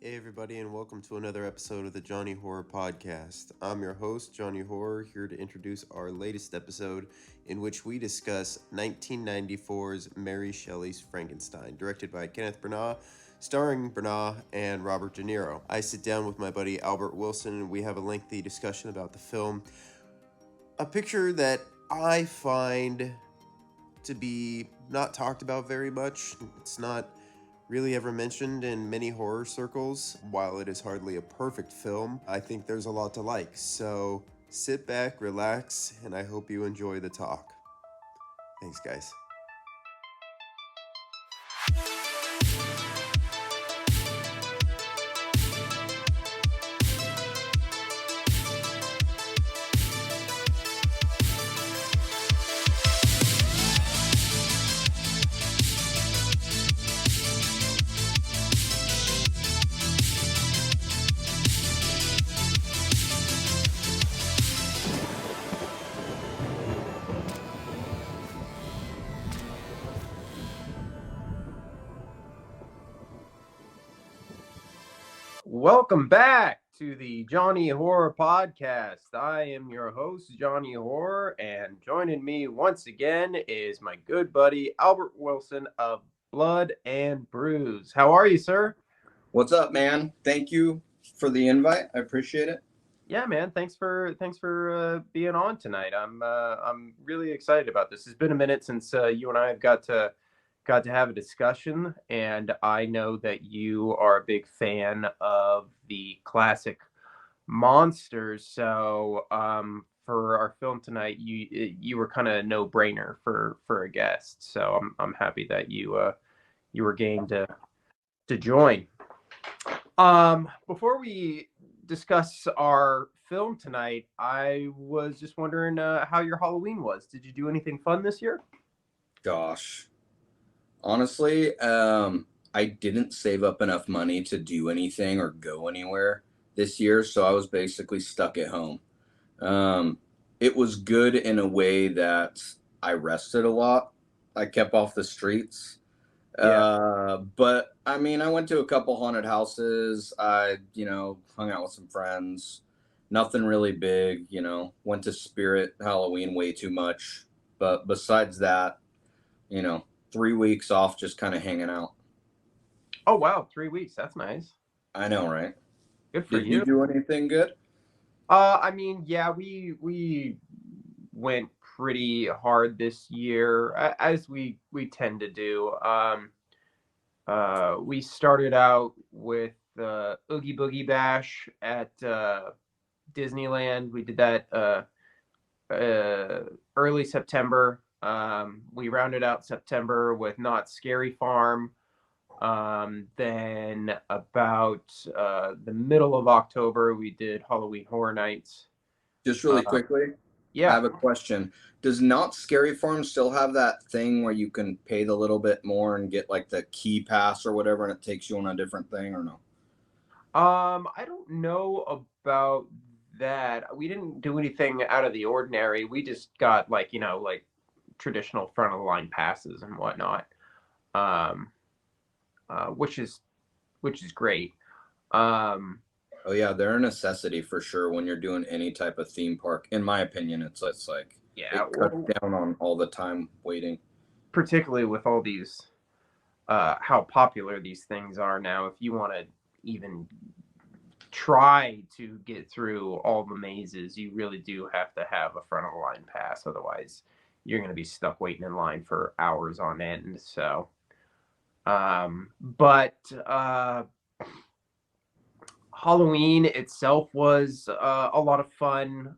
Hey everybody, and welcome to another episode of the Jony Horror Podcast. I'm your host, Jony Horror, here to introduce our latest episode in which we discuss 1994's Mary Shelley's Frankenstein, directed by Kenneth Branagh, starring Branagh and Robert De Niro. I sit down with my buddy Albert Wilson, and we have a lengthy discussion about the film. A picture that I find to be not talked about very much. It's not really ever mentioned in many horror circles. While it is hardly a perfect film, I think there's a lot to like. So sit back, relax, and I hope you enjoy the talk. Thanks, guys. Welcome back to the Jony Horror Podcast. I am your host, Jony Horror, and joining me once again is my good buddy, Albert Wilson of Blood and Bruise. How are you, sir? What's up, man? Thank you for the invite. I appreciate it. Yeah, man. Thanks for being on tonight. I'm really excited about this. It's been a minute since you and I have got to have a discussion, and I know that you are a big fan of the classic monsters. So for our film tonight, you were kind of a no-brainer for a guest. So I'm happy that you were game to join. Before we discuss our film tonight, I was just wondering how your Halloween was. Did you do anything fun this year? Gosh. Honestly, I didn't save up enough money to do anything or go anywhere this year, so I was basically stuck at home. It was good in a way that I rested a lot. I kept off the streets. Yeah. But I mean, I went to a couple haunted houses. I, hung out with some friends. Nothing really big, went to Spirit Halloween way too much. But besides that, 3 weeks off just kind of hanging out. Oh, wow. 3 weeks. That's nice. I know, right? Good for Did you do anything good? I mean, yeah, we went pretty hard this year, as we tend to do. We started out with Oogie Boogie Bash at Disneyland. We did that early September. We rounded out September with Not Scary Farm. Then about the middle of October, we did Halloween Horror Nights. Just really quickly, yeah. I have a question. Does Not Scary Farm still have that thing where you can pay the little bit more and get like the key pass or whatever, and it takes you on a different thing, or no? I don't know about that. We didn't do anything out of the ordinary. We just got like traditional front of the line passes and whatnot. Which is great. Oh yeah, they're a necessity for sure when you're doing any type of theme park. In my opinion, it's like it cuts down on all the time waiting. Particularly with all these, how popular these things are now. If you want to even try to get through all the mazes, you really do have to have a front of the line pass. Otherwise, you're going to be stuck waiting in line for hours on end. So, but Halloween itself was a lot of fun.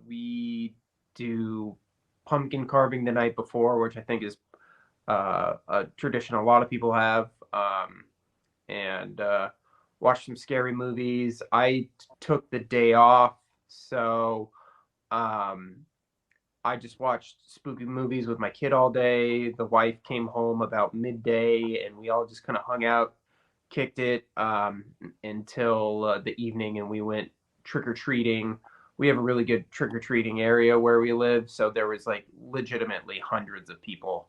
We do pumpkin carving the night before, which I think is a tradition a lot of people have, and watch some scary movies. I took the day off, so I just watched spooky movies with my kid all day. The wife came home about midday, and we all just kind of hung out, kicked it until the evening, and we went trick-or-treating. We have a really good trick-or-treating area where we live, so there was like legitimately hundreds of people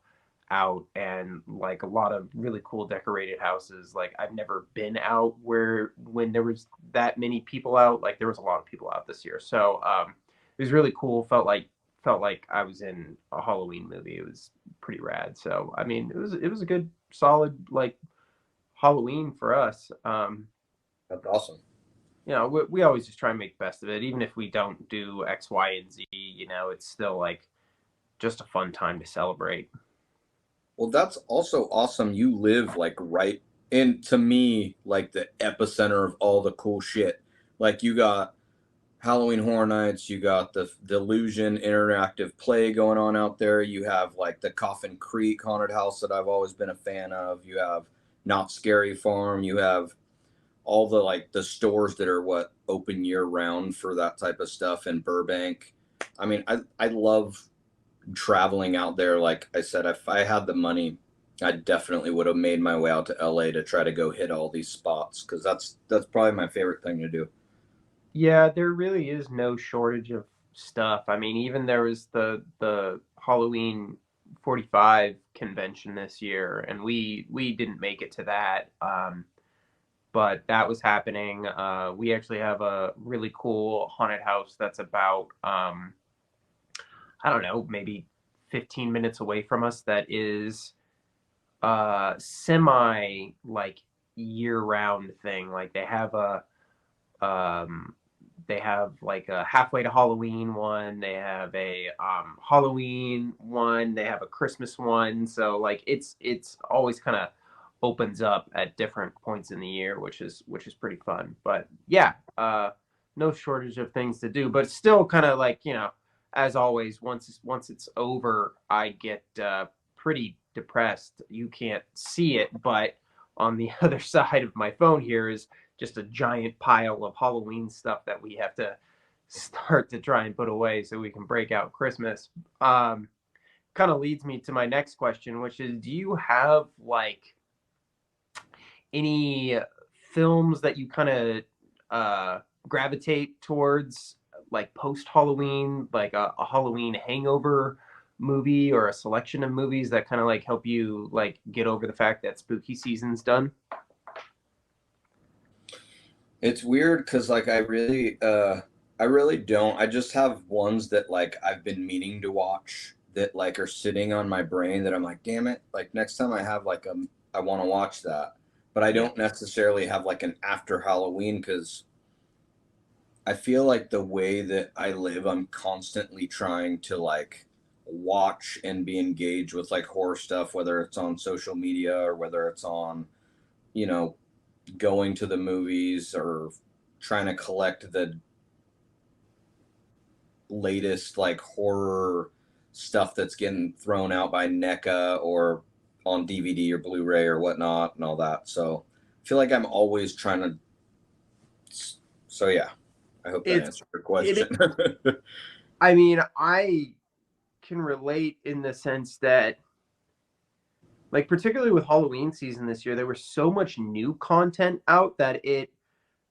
out, and like a lot of really cool decorated houses. Like I've never been out when there was that many people out. Like there was a lot of people out this year. So it was really cool. Felt like I was in a Halloween movie. It was pretty rad. So I mean, it was a good solid like Halloween for us. That's awesome. We always just try and make the best of it, even if we don't do X, Y, and Z. It's still like just a fun time to celebrate. Well, that's also awesome. You live like right in, to me, like the epicenter of all the cool shit. Like you got Halloween Horror Nights, you got the Illusion interactive play going on out there. You have like the Coffin Creek haunted house that I've always been a fan of. You have Not Scary Farm. You have all the like the stores that are open year round for that type of stuff in Burbank. I mean, I love traveling out there. Like I said, if I had the money, I definitely would have made my way out to LA to try to go hit all these spots, because that's probably my favorite thing to do. Yeah, there really is no shortage of stuff. I mean, even there was the Halloween 45 convention this year, and we didn't make it to that. But that was happening. We actually have a really cool haunted house that's about I don't know, maybe 15 minutes away from us, that is semi like year round thing. Like they have like a halfway to Halloween one, they have a Halloween one, they have a Christmas one. So like it's always kind of opens up at different points in the year, which is pretty fun. But yeah, no shortage of things to do, but still kind of like, as always, once it's over, I get pretty depressed. You can't see it, but on the other side of my phone here is just a giant pile of Halloween stuff that we have to start to try and put away so we can break out Christmas. Kind of leads me to my next question, which is, do you have like any films that you kind of gravitate towards, like post Halloween, like a Halloween hangover movie, or a selection of movies that kind of like help you like get over the fact that spooky season's done? It's weird because like I really don't. I just have ones that like I've been meaning to watch that like are sitting on my brain that I'm like, damn it, like next time I have like I want to watch that. But I Yeah. don't necessarily have like an after Halloween, because I feel like the way that I live, I'm constantly trying to like watch and be engaged with like horror stuff, whether it's on social media or whether it's on, you know, going to the movies or trying to collect the latest like horror stuff that's getting thrown out by NECA or on DVD or Blu-ray or whatnot and all that. So I feel like I'm always trying to. So yeah, I hope that It's answered your it. question. I mean, I can relate in the sense that, like, particularly with Halloween season this year, there was so much new content out that it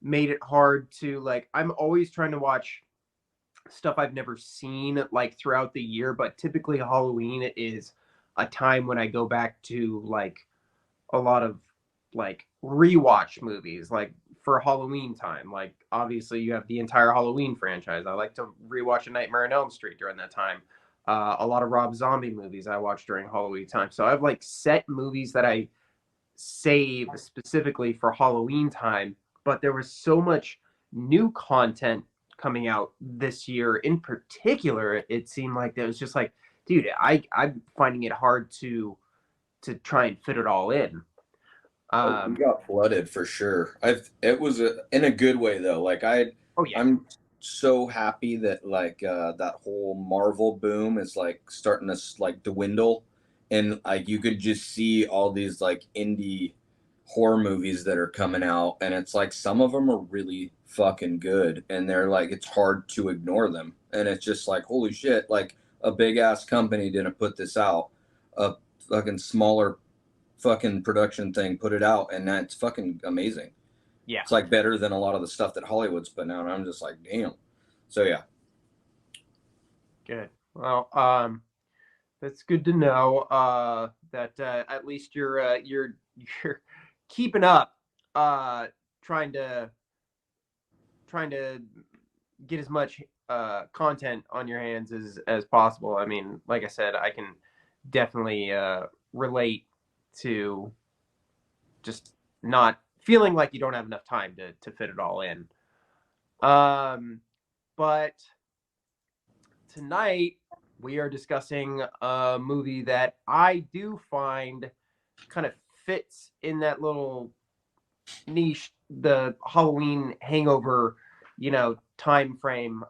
made it hard to like. I'm always trying to watch stuff I've never seen like throughout the year, but typically Halloween is a time when I go back to like a lot of like rewatch movies, like for Halloween time. Like obviously you have the entire Halloween franchise. I like to rewatch A Nightmare on Elm Street during that time. A lot of Rob Zombie movies I watch during Halloween time. So I have like set movies that I save specifically for Halloween time. But there was so much new content coming out this year. In particular, it seemed like there was just like, dude, I'm finding it hard to try and fit it all in. Oh, we Um, got flooded for sure. It was in a good way though. Like oh yeah, I'm so happy that like that whole Marvel boom is like starting to like dwindle, and like you could just see all these like indie horror movies that are coming out, and it's like some of them are really fucking good, and they're like it's hard to ignore them, and it's just like holy shit, like a big ass company didn't put this out, a fucking smaller fucking production thing put it out, and that's fucking amazing. yeah, It's like better than a lot of the stuff that Hollywood's putting out. And I'm just like, damn. So yeah, good. Well, That's good to know. That at least you're keeping up, trying to get as much content on your hands as possible. I mean, like I said, I can definitely relate to just not feeling like you don't have enough time to fit it all in. But tonight we are discussing a movie that I do find kind of fits in that little niche, the Halloween hangover, time frame.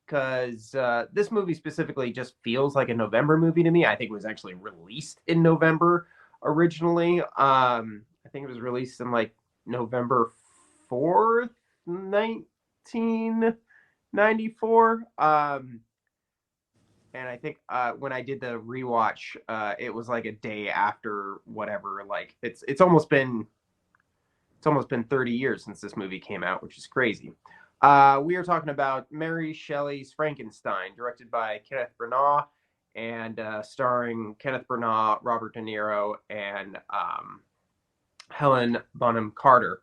Because this movie specifically just feels like a November movie to me. I think it was actually released in November originally. I think it was released in like November 4th, 1994. And I think when I did the rewatch, it was like a day after whatever. Like it's almost been 30 years since this movie came out, which is crazy. We are talking about Mary Shelley's Frankenstein, directed by Kenneth Branagh and starring Kenneth Branagh, Robert De Niro, and Helen Bonham Carter.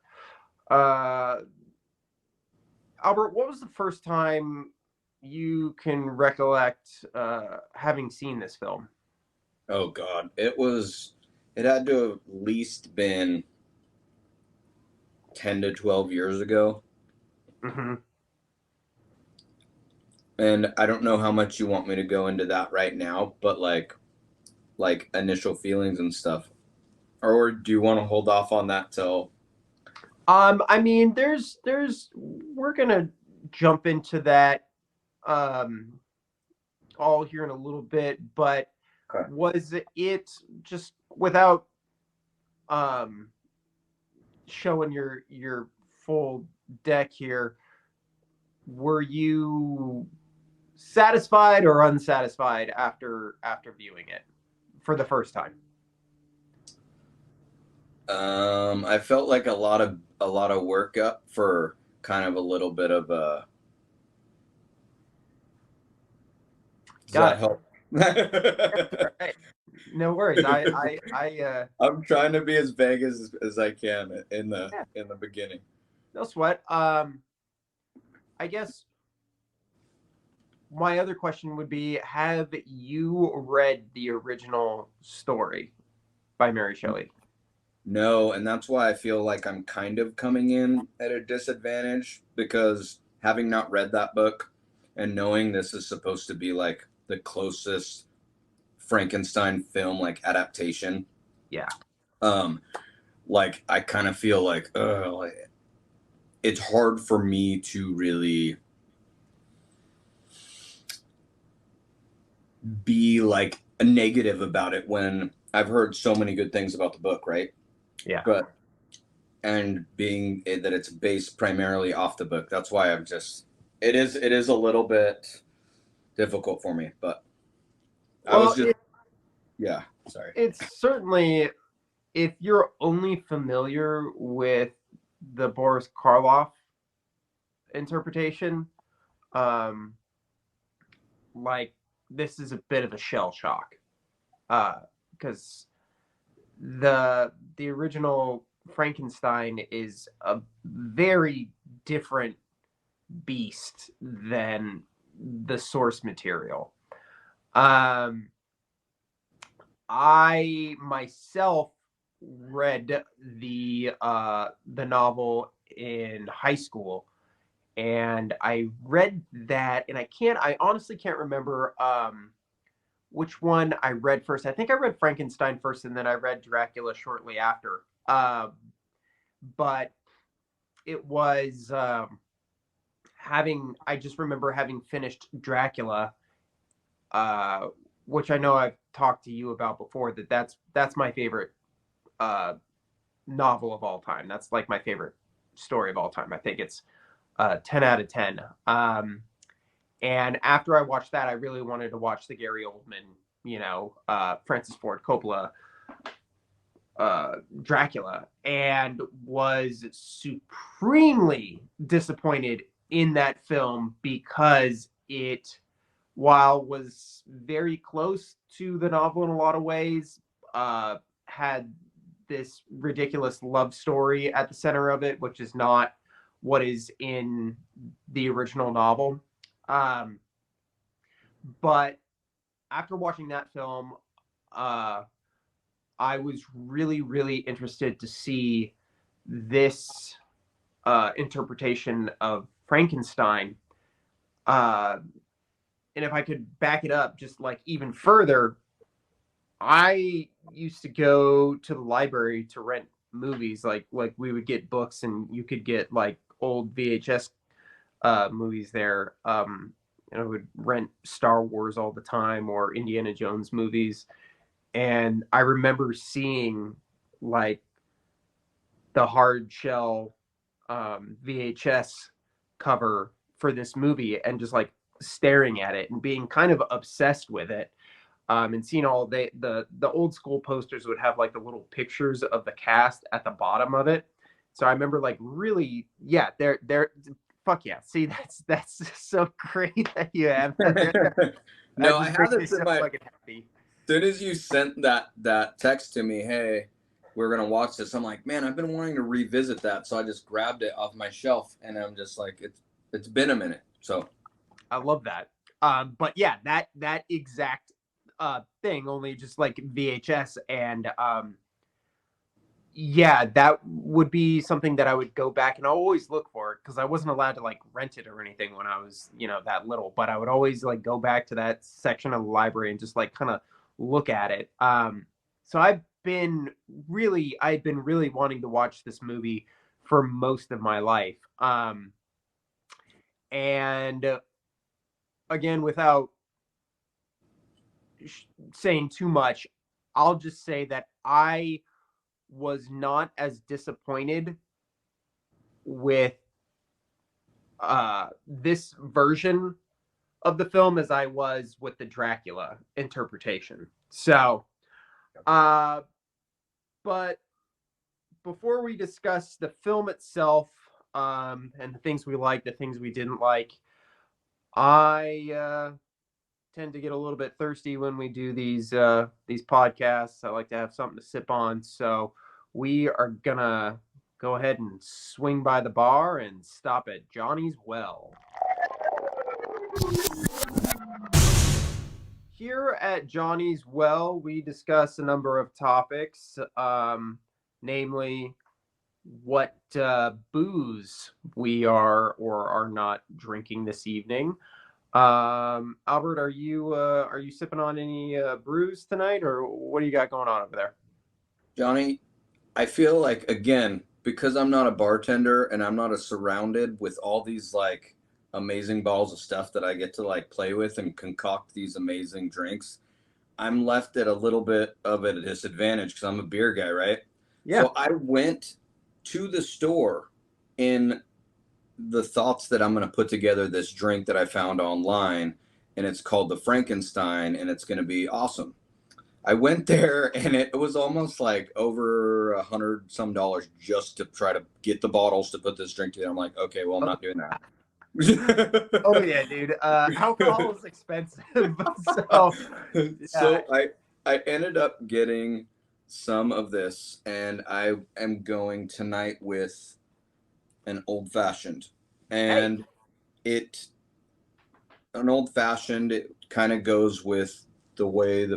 Albert, what was the first time you can recollect having seen this film? Oh God, it had to have at least been 10 to 12 years ago. Mm-hmm. And I don't know how much you want me to go into that right now, but like initial feelings and stuff. Or do you want to hold off on that till? I mean, we're gonna jump into that all here in a little bit, but Okay. was it just without showing your full deck here, were you satisfied or unsatisfied after viewing it for the first time? I felt like a lot of work up for kind of a little bit of a. Does Got that help? Right. No worries. I'm trying to be as vague as I can in the beginning. No sweat. I guess my other question would be, have you read the original story by Mary Shelley? No, and that's why I feel like I'm kind of coming in at a disadvantage, because having not read that book and knowing this is supposed to be like the closest Frankenstein film like adaptation. Yeah. Like I kind of feel like it's hard for me to really be like a negative about it when I've heard so many good things about the book, right? Yeah. But and being that it's based primarily off the book, that's why it is a little bit difficult for me, but yeah, sorry. It's certainly, if you're only familiar with the Boris Karloff interpretation, like this is a bit of a shell shock, because the original Frankenstein is a very different beast than the source material. I myself read the novel in high school, and I read that, and I honestly can't remember which one I read first. I think I read Frankenstein first, and then I read Dracula shortly after. But it was I just remember having finished Dracula, which I know I've talked to you about before, that's my favorite novel of all time. That's like my favorite story of all time. I think it's 10 out of 10. And after I watched that, I really wanted to watch the Gary Oldman, Francis Ford Coppola Dracula, and was supremely disappointed in that film because it while was very close to the novel in a lot of ways, had this ridiculous love story at the center of it, which is not what is in the original novel. But after watching that film, I was really, really interested to see this interpretation of Frankenstein. And if I could back it up just like even further, I used to go to the library to rent movies. Like we would get books, and you could get like old VHS movies there. I would rent Star Wars all the time or Indiana Jones movies. And I remember seeing like the hard shell VHS cover for this movie and just like staring at it and being kind of obsessed with it. And seeing all the old school posters would have like the little pictures of the cast at the bottom of it. So I remember like really, yeah, they're fuck yeah. See, that's so great that you have that. No, I have this in my. Happy. As soon as you sent that text to me, hey, we're gonna watch this. I'm like, man, I've been wanting to revisit that, so I just grabbed it off my shelf, and I'm just like, it's been a minute. So I love that. But yeah, that exact thing, only just like VHS, and yeah, that would be something that I would go back and always look for, because I wasn't allowed to like rent it or anything when I was, that little, but I would always like go back to that section of the library and just like kind of look at it. So I've been really wanting to watch this movie for most of my life. And again, without saying too much, I'll just say that I was not as disappointed with this version of the film as I was with the Dracula interpretation. So, but before we discuss the film itself, and the things we liked, the things we didn't like, I tend to get a little bit thirsty when we do these podcasts. I like to have something to sip on, so we are gonna go ahead and swing by the bar and stop at Jony's Well. Here at Jony's Well, we discuss a number of topics, namely what booze we are or are not drinking this evening. Albert, are you sipping on any brews tonight, or what do you got going on over there? Jony, I feel like, again, because I'm not a bartender and I'm not surrounded with all these like amazing balls of stuff that I get to like play with and concoct these amazing drinks, I'm left at a little bit of a disadvantage because I'm a beer guy, right? Yeah. So I went to the store in the thoughts that I'm going to put together this drink that I found online, and it's called the Frankenstein, and it's going to be awesome. I went there, and it was almost like over $100 some just to try to get the bottles to put this drink together. I'm like, okay, well, I'm not doing that. Oh yeah, dude. Alcohol is expensive. So I ended up getting some of this, and I am going tonight with an old fashioned, and an old fashioned, it kind of goes with the way the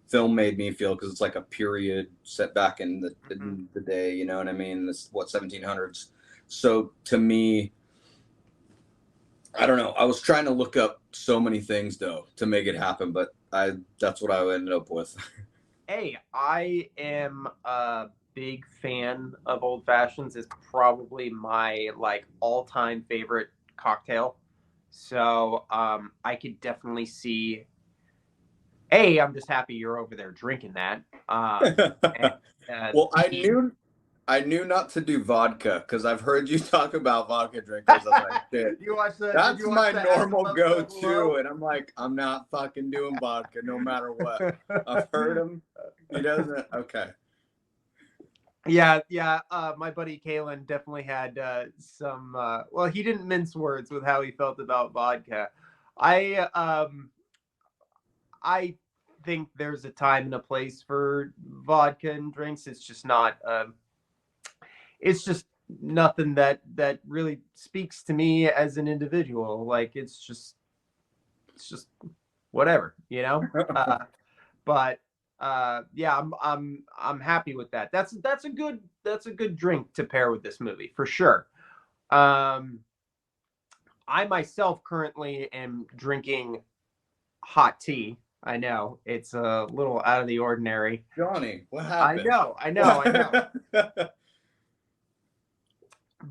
film made me feel, because it's like a period set back in the day, you know what I mean? This 1700s. So to me, I don't know. I was trying to look up so many things though to make it happen, but that's what I ended up with. Hey, I am a big fan of old fashions. It's probably my like all-time favorite cocktail. So I could definitely see. Hey, I'm just happy you're over there drinking that. Well, I knew not to do vodka because I've heard you talk about vodka drinkers. I'm like, shit. That's my normal go-to, and I'm like, I'm not fucking doing vodka no matter what. I've heard him. He doesn't. Okay. Yeah. My buddy Kalen definitely had some. Well, he didn't mince words with how he felt about vodka. I think there's a time and a place for vodka and drinks. It's just not. It's just nothing that really speaks to me as an individual. Like it's just whatever, you know. But yeah, I'm happy with that. That's a good drink to pair with this movie for sure. I myself currently am drinking hot tea. I know it's a little out of the ordinary. Johnny, what happened? I know.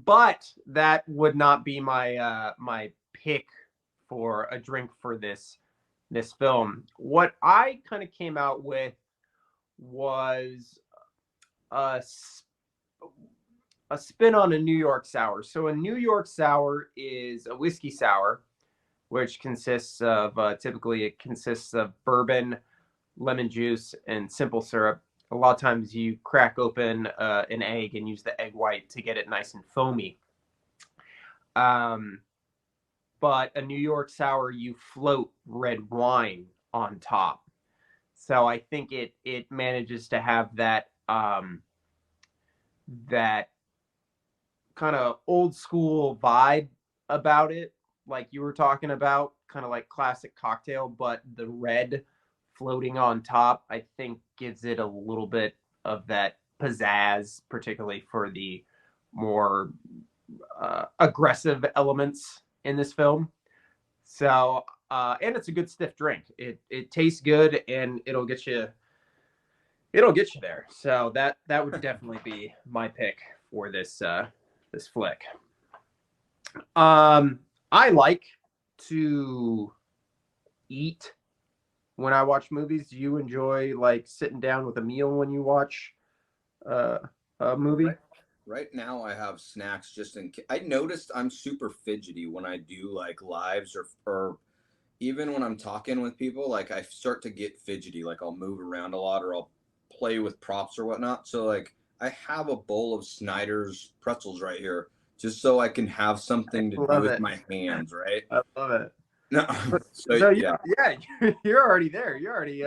But that would not be my pick for a drink for this film. What I kind of came out with was a spin on a New York sour. So a New York sour is a whiskey sour, which consists of typically it consists of bourbon, lemon juice, and simple syrup. A lot of times you crack open an egg and use the egg white to get it nice and foamy. But a New York sour, you float red wine on top. So I think it manages to have that that kind of old school vibe about it, like you were talking about, kind of like classic cocktail, but the red floating on top, I think gives it a little bit of that pizzazz, particularly for the more aggressive elements in this film. So, and it's a good stiff drink. It tastes good, and it'll get you there. So that would definitely be my pick for this flick. I like to eat when I watch movies. Do you enjoy like sitting down with a meal when you watch a movie? Right now I have snacks just in case. I noticed I'm super fidgety when I do like lives or even when I'm talking with people, like I start to get fidgety, like I'll move around a lot or I'll play with props or whatnot. So like I have a bowl of Snyder's pretzels right here just so I can have something to do with my hands, right? I love it. No. So yeah, you're already there. You're already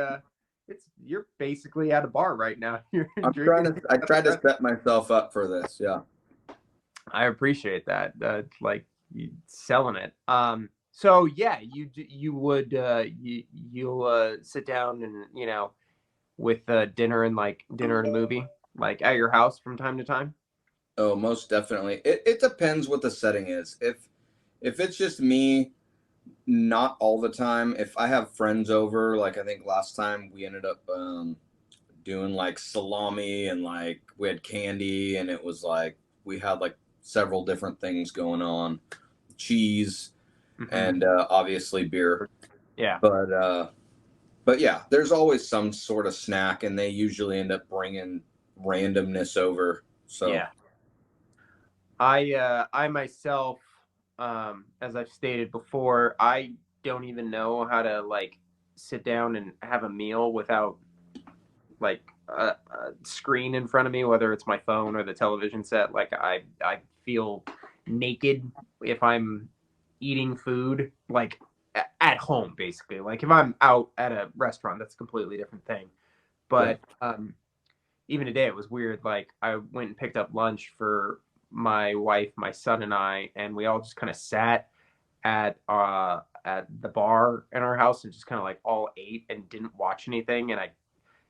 you're basically at a bar right now. I try to set myself up for this. Yeah. I appreciate that. Like you selling it. So yeah, you'll sit down and with dinner and a movie like at your house from time to time. Oh, most definitely. It depends what the setting is. If it's just me, not all the time. If I have friends over, like I think last time we ended up doing like salami and like we had candy and it was like we had like several different things going on, cheese and obviously beer. Yeah. But yeah, there's always some sort of snack and they usually end up bringing randomness over. So yeah. I myself, as I've stated before, I don't even know how to like sit down and have a meal without like a screen in front of me, whether it's my phone or the television set. Like I feel naked if I'm eating food like at home, basically. Like if I'm out at a restaurant, that's a completely different thing. But even today it was weird. Like I went and picked up lunch for my wife, my son, and I, and we all just kind of sat at the bar in our house and just kind of like all ate and didn't watch anything. And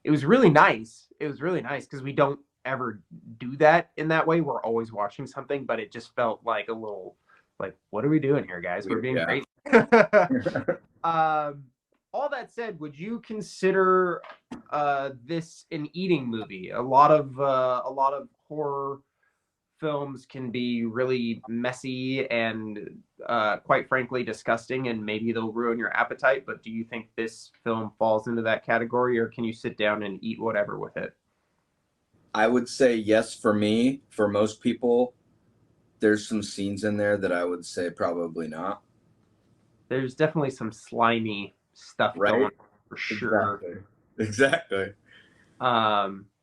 it was really nice. It was really nice because we don't ever do that in that way. We're always watching something, but it just felt like a little like, what are we doing here, guys? We're being crazy. All that said, would you consider this an eating movie? A lot of horror films can be really messy and quite frankly disgusting, and maybe they'll ruin your appetite. But do you think this film falls into that category, or can you sit down and eat whatever with it? I would say yes for me. For most people, there's some scenes in there that I would say probably not. There's definitely some slimy stuff going on for sure. Exactly.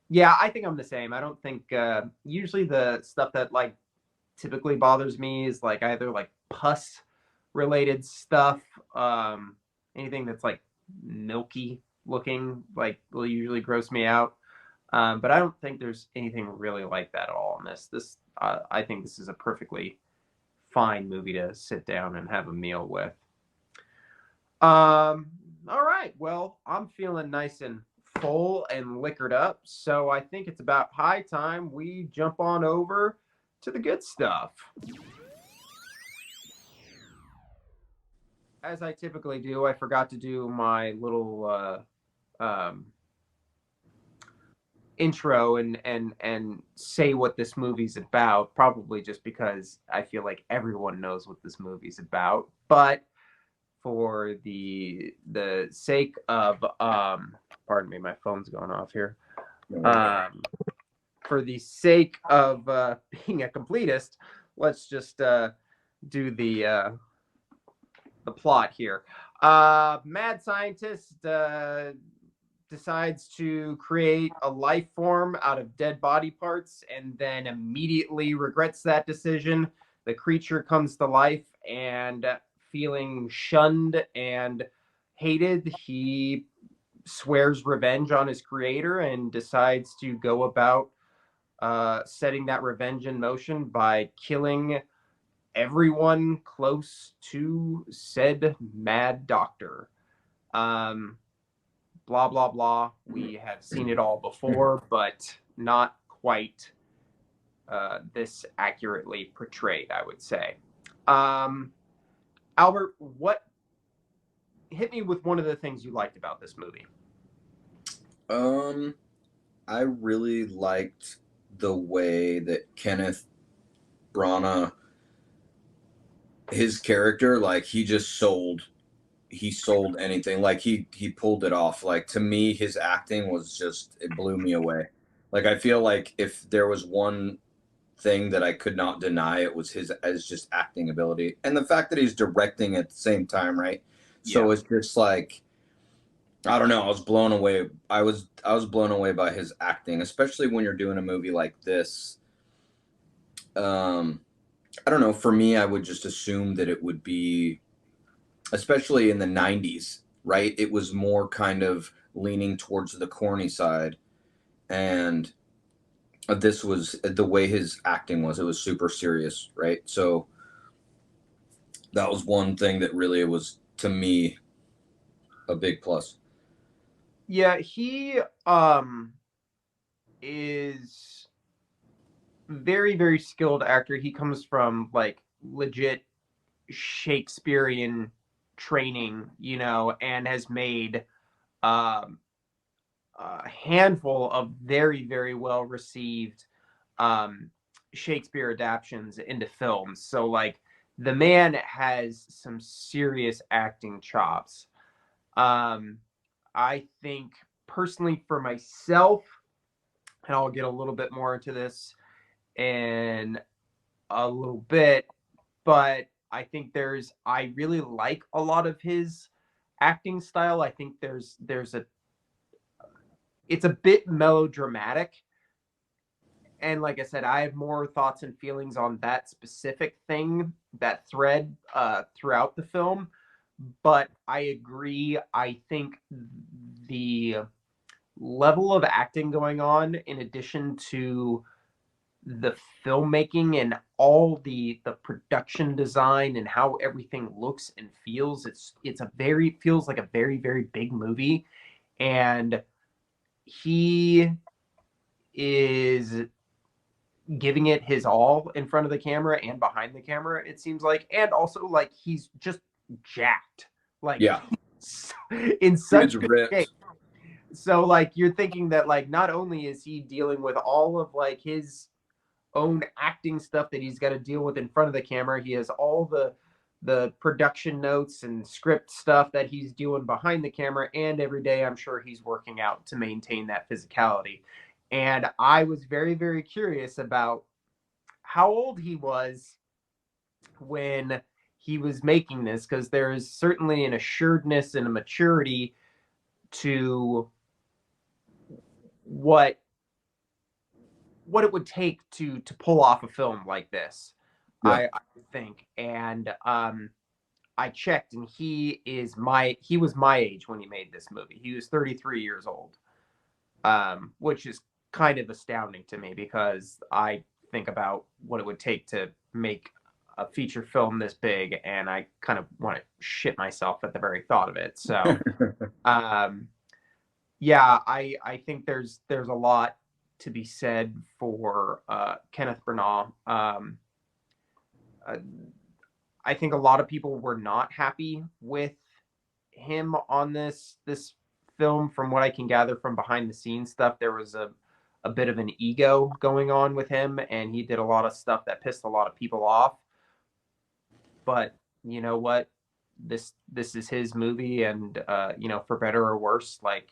Yeah, I think I'm the same. I don't think usually the stuff that like typically bothers me is like either like pus related stuff. Anything that's like milky looking, like, will usually gross me out. But I don't think there's anything really like that at all in this. I think this is a perfectly fine movie to sit down and have a meal with. All right. Well, I'm feeling nice and full and liquored up, so I think it's about high time we jump on over to the good stuff. As I typically do, I forgot to do my little intro and say what this movie's about, probably just because I feel like everyone knows what this movie's about. But for the sake of pardon me, my phone's going off here. For the sake of being a completist, let's just do the plot here. Mad scientist decides to create a life form out of dead body parts and then immediately regrets that decision. The creature comes to life, and feeling shunned and hated, he swears revenge on his creator and decides to go about setting that revenge in motion by killing everyone close to said mad doctor. Blah, blah, blah. We have seen it all before, but not quite this accurately portrayed, I would say. Albert, hit me with one of the things you liked about this movie. I really liked the way that Kenneth Branagh, his character, like he sold anything. Like he pulled it off. Like, to me, his acting was just, it blew me away. Like, I feel like if there was one thing that I could not deny, it was his as just acting ability, and the fact that he's directing at the same time, right? Yeah. So it's just like, I don't know, I was blown away. I was blown away by his acting, especially when you're doing a movie like this. I don't know, for me, I would just assume that it would be, especially in the 90s, right? It was more kind of leaning towards the corny side, and this was the way his acting was. It was super serious, right? So that was one thing that really was, to me, a big plus. Yeah, he is very, very skilled actor. He comes from like legit Shakespearean training, and has made a handful of very, very well received Shakespeare adaptions into films. So like, the man has some serious acting chops. I think personally for myself, and I'll get a little bit more into this in a little bit, but I think I really like a lot of his acting style. I think it's a bit melodramatic. And like I said, I have more thoughts and feelings on that specific thing, that thread throughout the film. But I agree. I think the level of acting going on, in addition to the filmmaking and all the production design and how everything looks and feels, feels like a very, very big movie. And he is giving it his all in front of the camera and behind the camera, it seems like. And also, like, he's just jacked, like, yeah, in such good shape. So like, you're thinking that like, not only is he dealing with all of like his own acting stuff that he's got to deal with in front of the camera, he has all the production notes and script stuff that he's doing behind the camera, and every day I'm sure he's working out to maintain that physicality. And I was very, very curious about how old he was when he was making this, because there is certainly an assuredness and a maturity to what it would take to pull off a film like this. Yeah. I think. And I checked, and he was my age when he made this movie. He was 33 years old, which is kind of astounding to me because I think about what it would take to make a feature film this big, and I kind of want to shit myself at the very thought of it. So, yeah, I think there's a lot to be said for Kenneth Branagh. I think a lot of people were not happy with him on this film. From what I can gather from behind the scenes stuff, there was a bit of an ego going on with him, and he did a lot of stuff that pissed a lot of people off. But you know what? This is his movie, and you know, for better or worse, like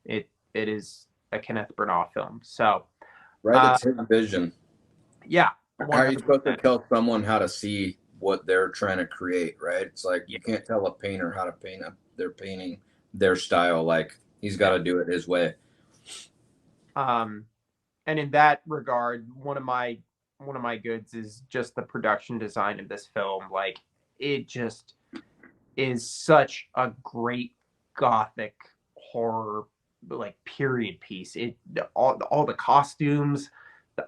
it is a Kenneth Branagh film. So, Right, it's his vision. Yeah. How are you supposed to tell someone how to see what they're trying to create, right? It's like you can't tell a painter how to paint their painting, their style. Like he's got to do it his way. And in that regard, one of my goods is just the production design of this film. Like it just is such a great gothic horror, like period piece. All the costumes.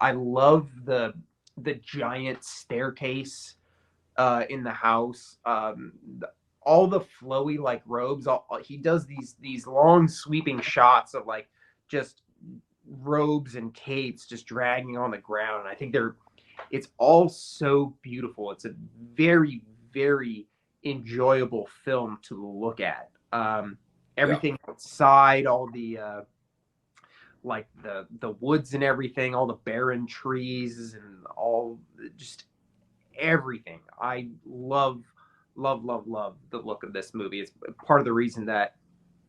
I love the giant staircase in the house. All the flowy like robes. He does these long sweeping shots of like just robes and capes just dragging on the ground. And I think it's all so beautiful. It's a very, very enjoyable film to look at. Everything outside, all the like the woods and everything, all the barren trees and all just everything. I love the look of this movie. It's part of the reason that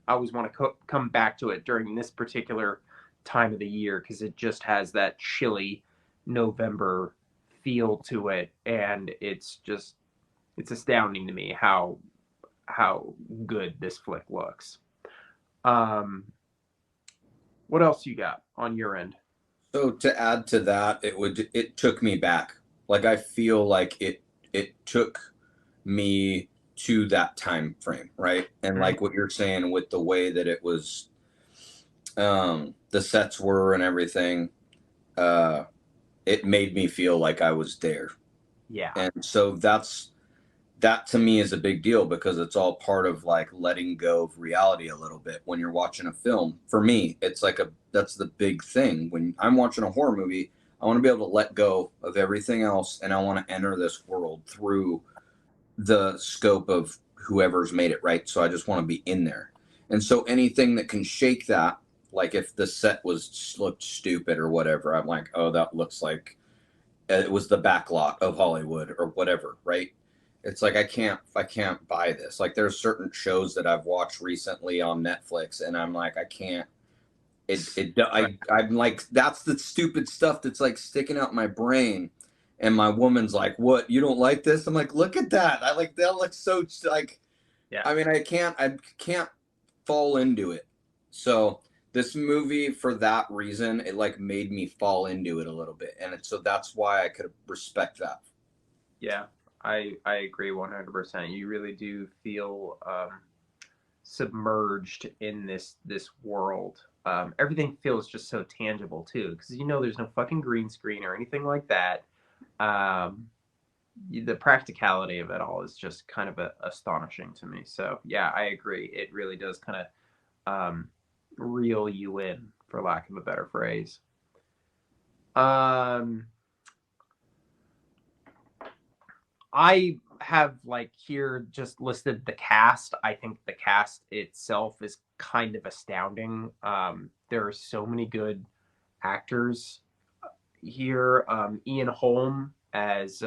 I always want to come back to it during this particular time of the year, because it just has that chilly November feel to it, and it's astounding to me how good this flick looks. What else you got on your end? So to add to that, it took me back. Like I feel like it took me to that time frame, right? And like what you're saying with the way that it was, the sets were and everything, it made me feel like I was there. Yeah. And so that to me is a big deal, because it's all part of like letting go of reality a little bit when you're watching a film. For me, it's like that's the big thing. When I'm watching a horror movie, I want to be able to let go of everything else, and I want to enter this world through the scope of whoever's made it, right? So I just want to be in there. And so anything that can shake that, like if the set looked stupid or whatever, I'm like, oh, that looks like it was the backlot of Hollywood or whatever, right? It's like I can't buy this. Like there's certain shows that I've watched recently on Netflix, and I'm like, I can't. I'm like, that's the stupid stuff that's like sticking out my brain. And my woman's like, "What? You don't like this?" I'm like, "Look at that! I like that. Looks so like." Yeah. I mean, I can't fall into it. So this movie, for that reason, it like made me fall into it a little bit, and so that's why I could respect that. Yeah. I agree 100%. You really do feel submerged in this world. Everything feels just so tangible too, because you know there's no fucking green screen or anything like that. The practicality of it all is just kind of astonishing to me. So yeah, I agree. It really does kind of reel you in, for lack of a better phrase. I have like here just listed the cast. I think the cast itself is kind of astounding. There are so many good actors here. Ian Holm as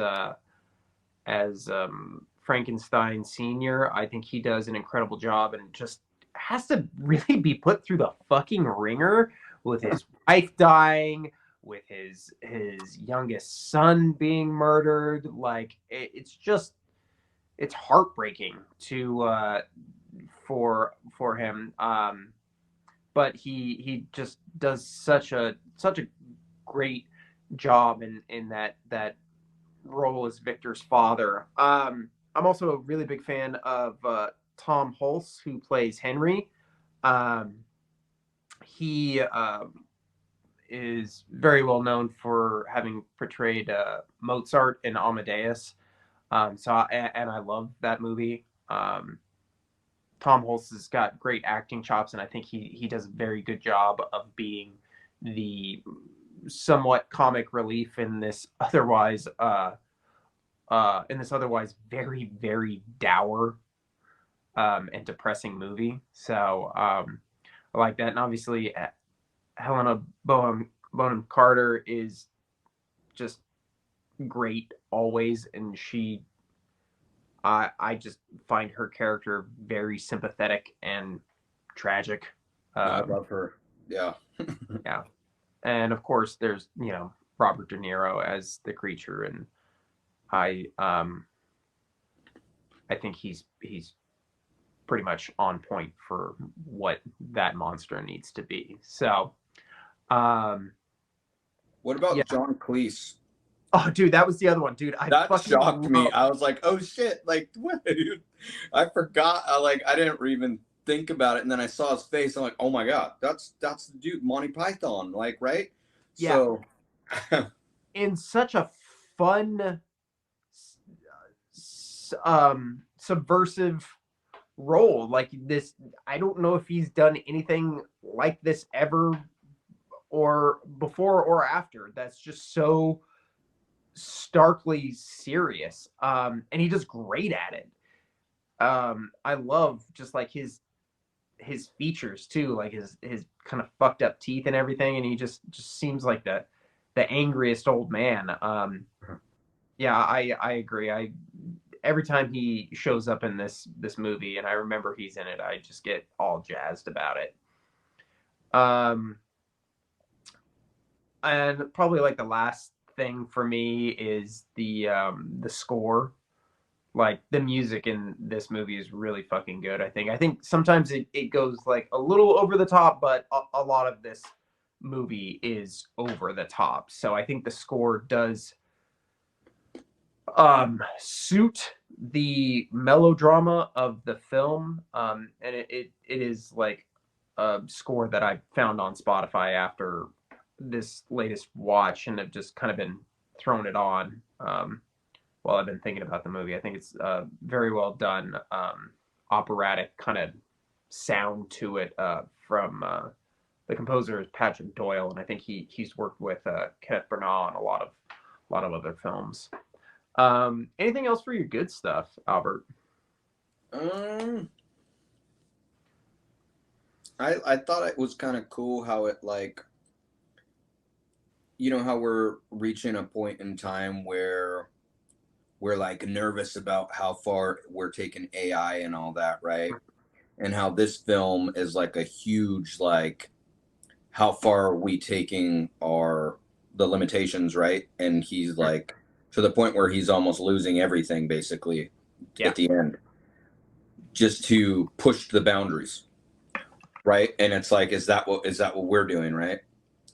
Frankenstein Senior. I think he does an incredible job, and just has to really be put through the fucking ringer with his wife dying, with his youngest son being murdered. Like it's heartbreaking to for him. But he just does such a great job in that role as Victor's father. I'm also a really big fan of Tom Hulce, who plays Henry. Um, he is very well known for having portrayed Mozart in Amadeus. And I love that movie. Tom Hulce has got great acting chops, and I think he does a very good job of being the somewhat comic relief in this otherwise very, very dour and depressing movie. So I like that. And obviously Helena Bonham Carter is just great always, and I just find her character very sympathetic and tragic. I love her. Yeah. Yeah. And of course there's, Robert De Niro as the creature, and I think he's pretty much on point for what that monster needs to be. So what about John Cleese? Oh, dude, that was the other one, dude. That shocked me. I was like, "Oh shit!" Like, what? I forgot. I didn't even think about it, and then I saw his face. I'm like, "Oh my god, that's the dude, Monty Python." Like, right? Yeah. So, in such a fun, subversive role like this. I don't know if he's done anything like this ever, or before or after. That's just so starkly serious, and he does great at it. I love just like his features too, like his kind of fucked up teeth and everything, and he just seems like the angriest old man. Yeah, I agree. Every time he shows up in this movie, and I remember he's in it, I just get all jazzed about it. And probably like the last thing for me is the score. Like the music in this movie is really fucking good. I think sometimes it goes like a little over the top, but a lot of this movie is over the top. So I think the score does suit the melodrama of the film. And it is like a score that I found on Spotify after this latest watch, and have just kind of been throwing it on while I've been thinking about the movie. I think it's very well done, operatic kind of sound to it from the composer is Patrick Doyle, and I think he's worked with Kenneth Branagh on a lot of other films. Anything else for your good stuff, Albert? I thought it was kind of cool how it, like, how we're reaching a point in time where we're like nervous about how far we're taking AI and all that, right? And how this film is like a huge, like, how far are we taking the limitations, right? And he's like to the point where he's almost losing everything basically at the end, just to push the boundaries, right? And it's like, is that what we're doing, right?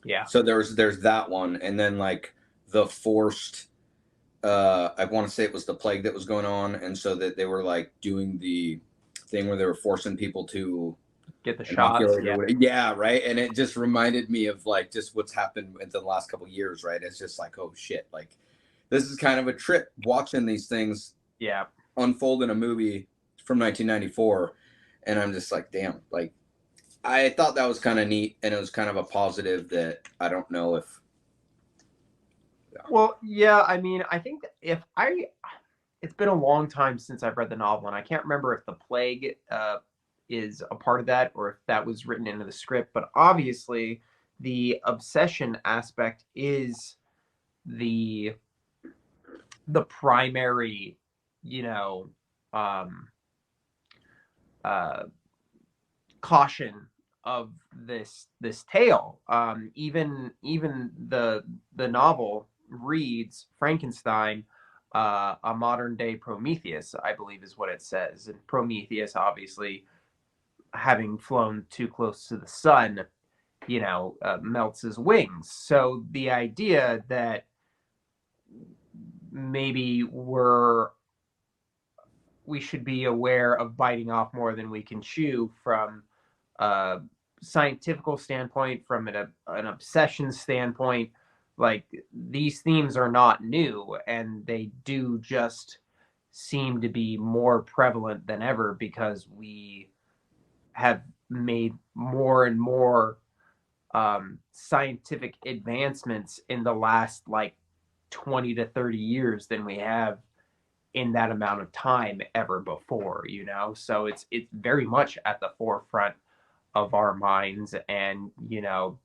Yeah. So there's that one, and then like the forced, I want to say it was the plague that was going on, and so that they were like doing the thing where they were forcing people to get the shots. Yeah, right. And it just reminded me of like just what's happened in the last couple of years, right? It's just like, oh shit, like this is kind of a trip watching these things unfold in a movie from 1994, and I'm just like, damn, like I thought that was kind of neat, and it was kind of a positive that I don't know if. Yeah. Well, yeah, I mean, I think it's been a long time since I've read the novel, and I can't remember if the plague is a part of that or if that was written into the script. But obviously, the obsession aspect is the primary, caution of this tale. Even the novel reads Frankenstein, a modern day Prometheus, I believe is what it says. And Prometheus, obviously, having flown too close to the sun, melts his wings. So the idea that maybe we're we should be aware of biting off more than we can chew from a scientific standpoint, from an obsession standpoint. Like, these themes are not new, and they do just seem to be more prevalent than ever because we have made more and more scientific advancements in the last like 20 to 30 years than we have in that amount of time ever before, you know? So it's very much at the forefront of our minds. And, you know,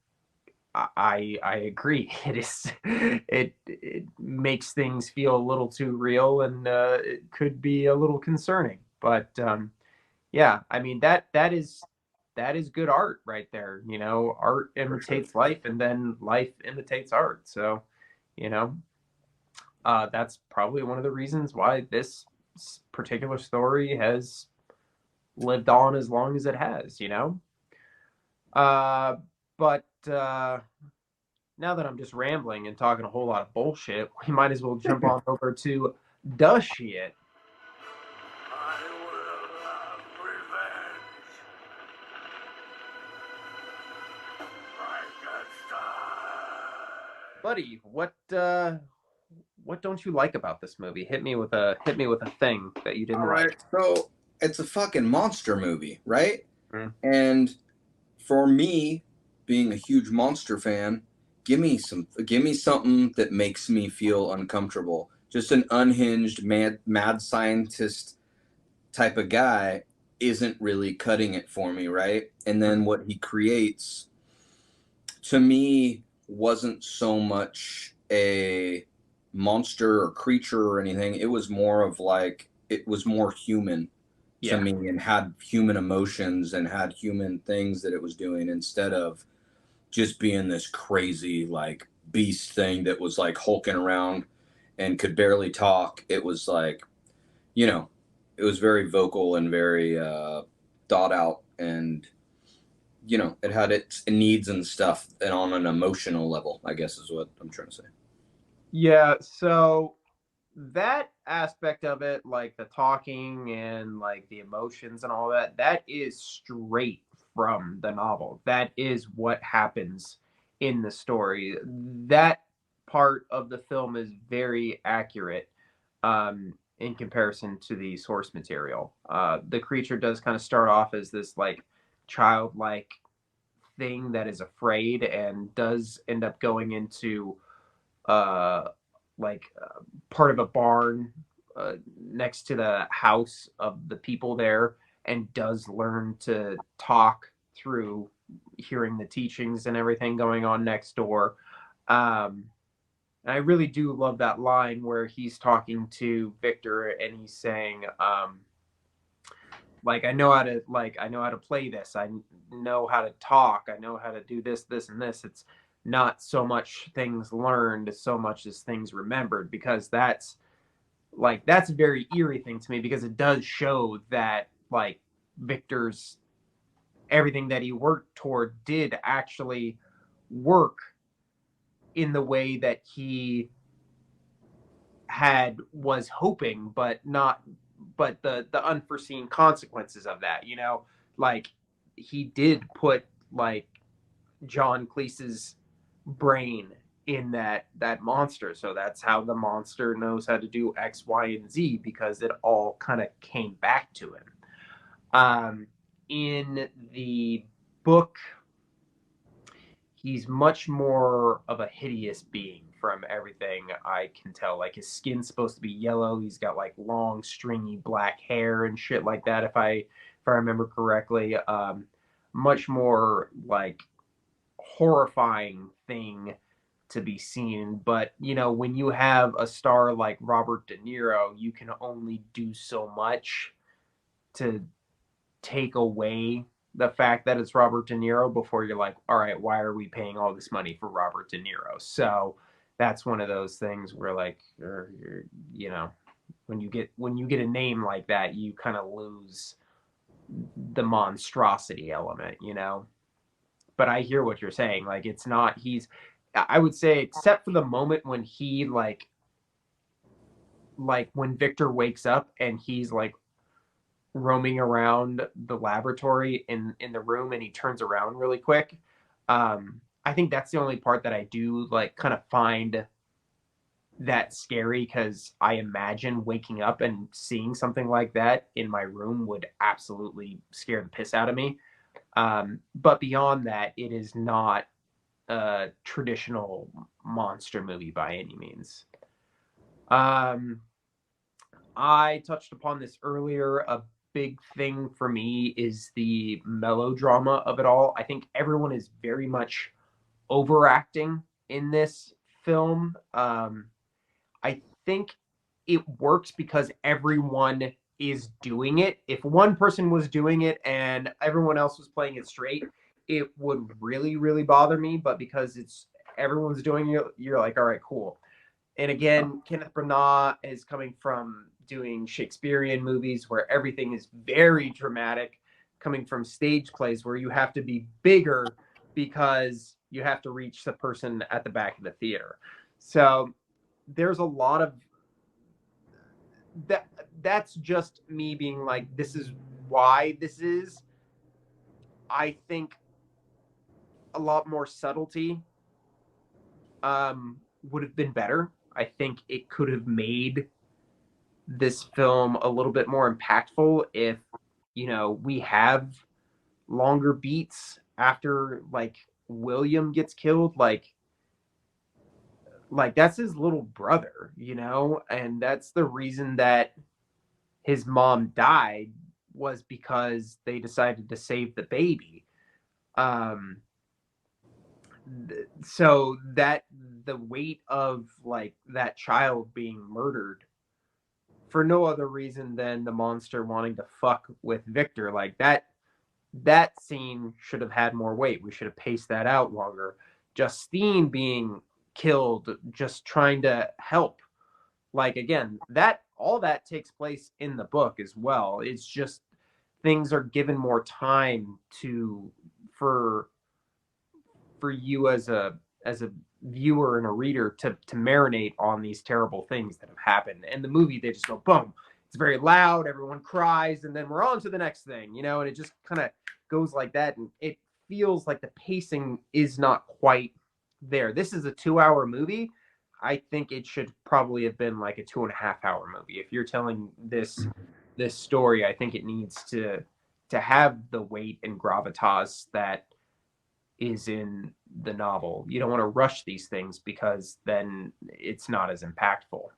I agree. It makes things feel a little too real, and it could be a little concerning. But yeah, I mean, that is good art right there. You know, art imitates life, and then life imitates art. So, you know, that's probably one of the reasons why this particular story has lived on as long as it has. You know, but now that I'm just rambling and talking a whole lot of bullshit, we might as well jump on over to Does She It? I will have revenge. Frankenstein. Buddy, what don't you like about this movie? Hit me with a thing that you didn't All like. right, so it's a fucking monster movie, right? Mm. And for me, being a huge monster fan, give me something that makes me feel uncomfortable. Just an unhinged mad scientist type of guy isn't really cutting it for me, right? And then what he creates, to me, wasn't so much a monster or creature or anything. It was more of like, it was more human to me, and had human emotions and had human things that it was doing, instead of just being this crazy like beast thing that was like hulking around and could barely talk. It was like, you know, it was very vocal and very thought out, and you know, it had its needs and stuff, and on an emotional level, I guess is what I'm trying to say. Yeah, so that aspect of it, like the talking and like the emotions and all that, that is straight from the novel. That is what happens in the story. That part of the film is very accurate in comparison to the source material. The creature does kind of start off as this like childlike thing that is afraid, and does end up going into uh, part of a barn next to the house of the people there, and does learn to talk through hearing the teachings and everything going on next door. And I really do love that line where he's talking to Victor and he's saying, like, I know how to play this. I know how to talk. I know how to do this, this, and this. It's not so much things learned as so much as things remembered, because that's a very eerie thing to me, because it does show that like Victor's everything that he worked toward did actually work in the way that he was hoping, but the unforeseen consequences of that, you know, like he did put like John Cleese's brain in that monster, so that's how the monster knows how to do X, Y, and Z, because it all kind of came back to him. In the book, he's much more of a hideous being from everything I can tell. Like, his skin's supposed to be yellow. He's got like long, stringy black hair and shit like that, if I remember correctly. Much more like horrifying thing to be seen. But you know, when you have a star like Robert De Niro, you can only do so much to take away the fact that it's Robert De Niro before you're like, all right, why are we paying all this money for Robert De Niro? So that's one of those things where like, you know, when you get a name like that, you kind of lose the monstrosity element, you know. But I hear what you're saying. Like, it's not, I would say, except for the moment when he like when Victor wakes up and he's like roaming around the laboratory in the room, and he turns around really quick. I think that's the only part that I do like kind of find that scary, because I imagine waking up and seeing something like that in my room would absolutely scare the piss out of me. But beyond that, it is not a traditional monster movie by any means. I touched upon this earlier. A big thing for me is the melodrama of it all. I think everyone is very much overacting in this film. I think it works because everyone is doing it. If one person was doing it and everyone else was playing it straight, it would really, really bother me. But because it's everyone's doing it, you're like, all right, cool. And again, Kenneth Branagh is coming from doing Shakespearean movies where everything is very dramatic, coming from stage plays where you have to be bigger because you have to reach the person at the back of the theater. So there's a lot of that. That's just me being like, this is why this is. I think a lot more subtlety would have been better. I think it could have made this film a little bit more impactful if, we have longer beats after like William gets killed. Like that's his little brother, and that's the reason that his mom died, was because they decided to save the baby. So that the weight of like that child being murdered for no other reason than the monster wanting to fuck with Victor, like that scene should have had more weight. We should have paced that out longer. Justine being killed just trying to help, like, again, that all that takes place in the book as well. It's just things are given more time to for you as a viewer and a reader to marinate on these terrible things that have happened. And the movie, they just go boom, it's very loud, everyone cries, and then we're on to the next thing, and it just kind of goes like that, and it feels like the pacing is not quite there. This is a 2-hour movie. I think it should probably have been like a 2.5-hour movie. If you're telling this story, I think it needs to have the weight and gravitas that is in the novel. You don't want to rush these things because then it's not as impactful.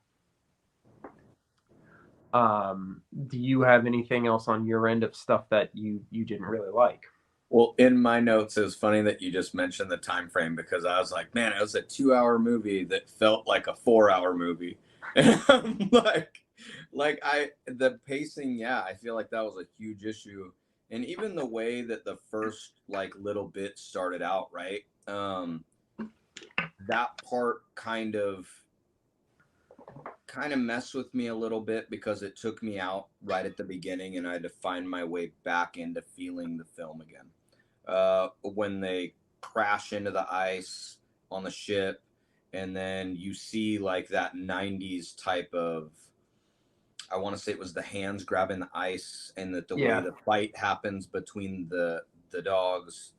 Do you have anything else on your end of stuff that you didn't really like? Well, in my notes, it was funny that you just mentioned the time frame, because I was like, man, it was a 2-hour movie that felt like a 4-hour movie. And I'm the pacing, yeah, I feel like that was a huge issue. And even the way that the first like little bit started out, right? That part kind of messed with me a little bit, because it took me out right at the beginning and I had to find my way back into feeling the film again. When they crash into the ice on the ship, and then you see like that 90s type of, I want to say it was the hands grabbing the ice, and that the way the fight happens between the dogs,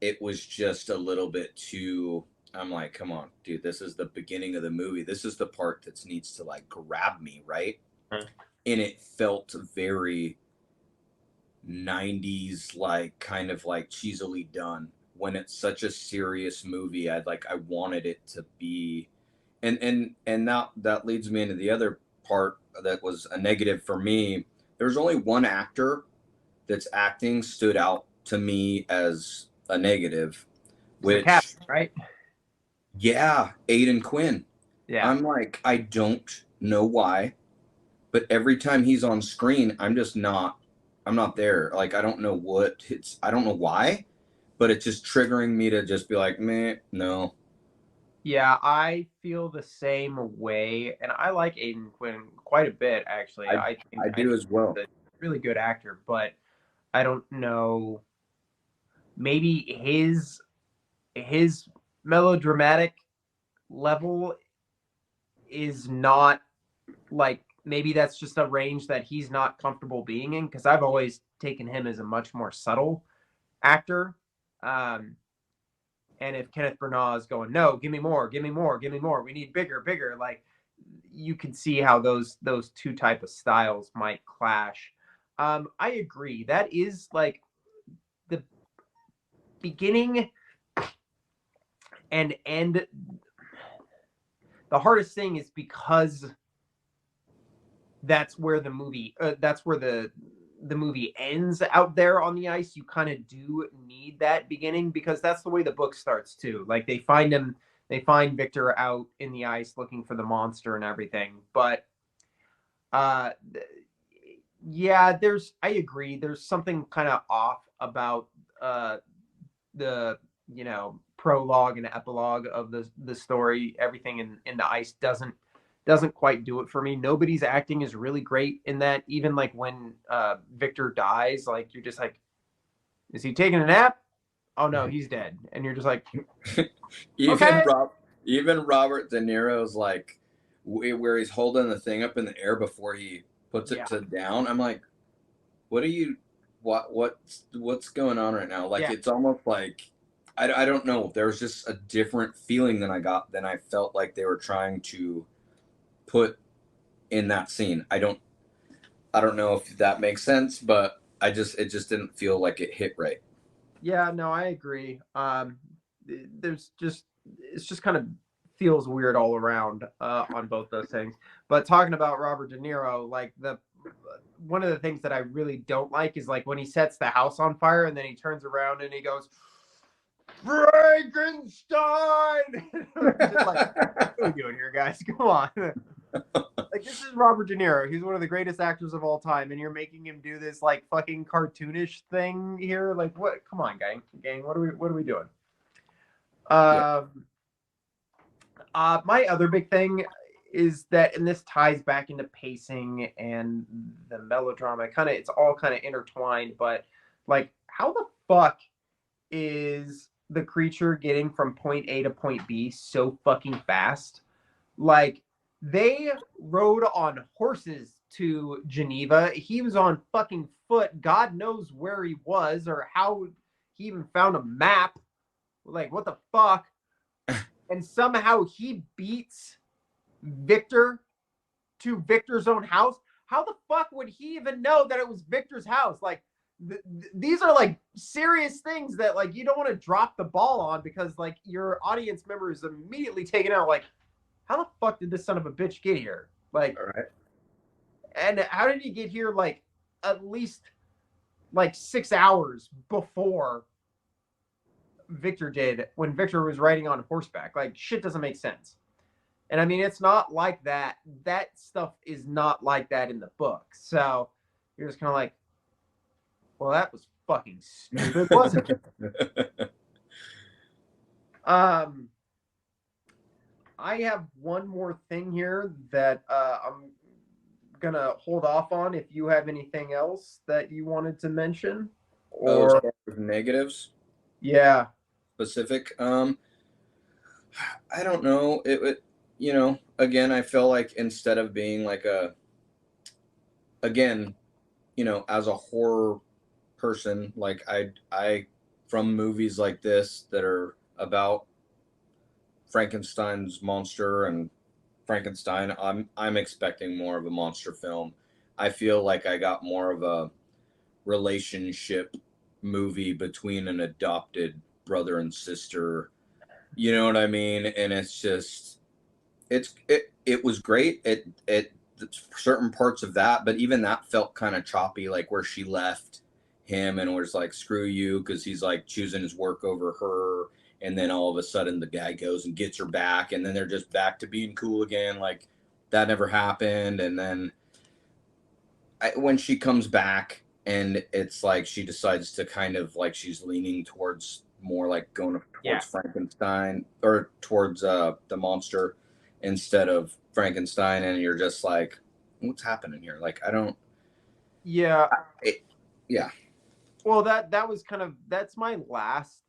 it was just a little bit too, I'm like, come on, dude, this is the beginning of the movie. This is the part that needs to like grab me, right? And it felt very 90s, like kind of like cheesily done, when it's such a serious movie. I wanted it to be, and that leads me into the other part that was a negative for me. There's only one actor that's acting stood out to me as a negative, which Captain, right? Yeah, Aidan Quinn. Yeah. I'm like, I don't know why, but every time he's on screen, I'm not there. Like, I don't know why, but it's just triggering me to just be like, meh, no. Yeah, I feel the same way, and I like Aidan Quinn quite a bit, actually. I do as well. He's a really good actor, but I don't know. Maybe his melodramatic level is not like maybe that's just a range that he's not comfortable being in, because I've always taken him as a much more subtle actor. And if Kenneth Branagh is going, no, give me more, give me more, give me more, we need bigger, bigger, like you can see how those two type of styles might clash. I agree. That is like the beginning and end. The hardest thing is because that's where the movie the movie ends out there on the ice. You kind of do need that beginning, because that's the way the book starts too. Like they find Victor out in the ice looking for the monster and everything. But yeah, I agree. There's something kind of off about the prologue and epilogue of the story. Everything in the ice doesn't quite do it for me. Nobody's acting is really great in that. Even like when Victor dies, like you're just like, is he taking a nap? Oh no, he's dead. And you're just like, okay. Even Robert De Niro's like where he's holding the thing up in the air before he puts it down. I'm like, what's going on right now? Like it's almost like I don't know. There's just a different feeling than I felt like they were trying to put in that scene. I don't know if that makes sense, but it just didn't feel like it hit right. Yeah, no, I agree. It's just kind of feels weird all around on both those things. But talking about Robert De Niro, like one of the things that I really don't like is like when he sets the house on fire and then he turns around and he goes, Frankenstein. Just like, what are we doing here, guys? Come on. Like, this is Robert De Niro. He's one of the greatest actors of all time, and you're making him do this like fucking cartoonish thing here. Like, what? Come on, gang. What are we doing? My other big thing is that, and this ties back into pacing and the melodrama. It's all kind of intertwined. But like, how the fuck is the creature getting from point A to point B so fucking fast? Like, they rode on horses to Geneva. He was on fucking foot. God knows where he was or how he even found a map. Like, what the fuck? And somehow he beats Victor to Victor's own house. How the fuck would he even know that it was Victor's house? Like, these are like serious things that like you don't want to drop the ball on, because like your audience member is immediately taken out. Like, how the fuck did this son of a bitch get here? Like, all right. And how did he get here like at least like 6 hours before Victor did, when Victor was riding on horseback? Like, shit doesn't make sense. And I mean, it's not like that. That stuff is not like that in the book. So you're just kind of like, well, that was fucking stupid, wasn't it? I have one more thing here that I'm gonna hold off on. If you have anything else that you wanted to mention, or negatives, yeah, specific. I don't know. It again, I feel like instead of being like as a horror person, like I from movies like this that are about Frankenstein's monster and Frankenstein, I'm expecting more of a monster film. I feel like I got more of a relationship movie between an adopted brother and sister. You know what I mean? And it's just it was great. It certain parts of that, but even that felt kind of choppy, like where she left him and was like, screw you, because he's like choosing his work over her. And then all of a sudden the guy goes and gets her back, and then they're just back to being cool again. Like that never happened. And then when she comes back and it's like she decides to kind of like she's leaning towards more like going towards Frankenstein or towards the monster instead of Frankenstein, and you're just like, what's happening here? Like, I don't. Yeah. Yeah. Well, that was that's my last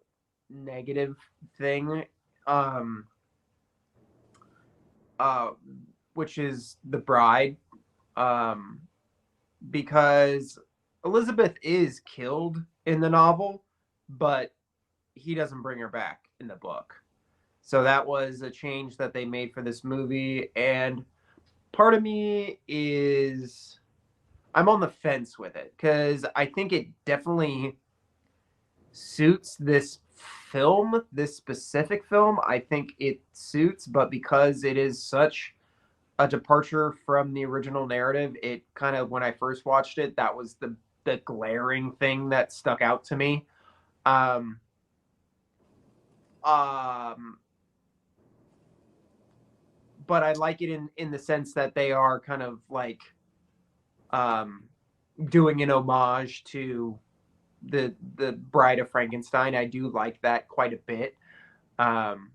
negative thing, which is the bride. um, because Elizabeth is killed in the novel, but he doesn't bring her back in the book. So that was a change that they made for this movie. And part of me is, I'm on the fence with it because I think it definitely suits this film, this specific film. I think it suits, but because it is such a departure from the original narrative, it kind of, when I first watched it, that was the glaring thing that stuck out to me. Um, um, but I like it in the sense that they are kind of like um, doing an homage to the Bride of Frankenstein. I do like that quite a bit. Um,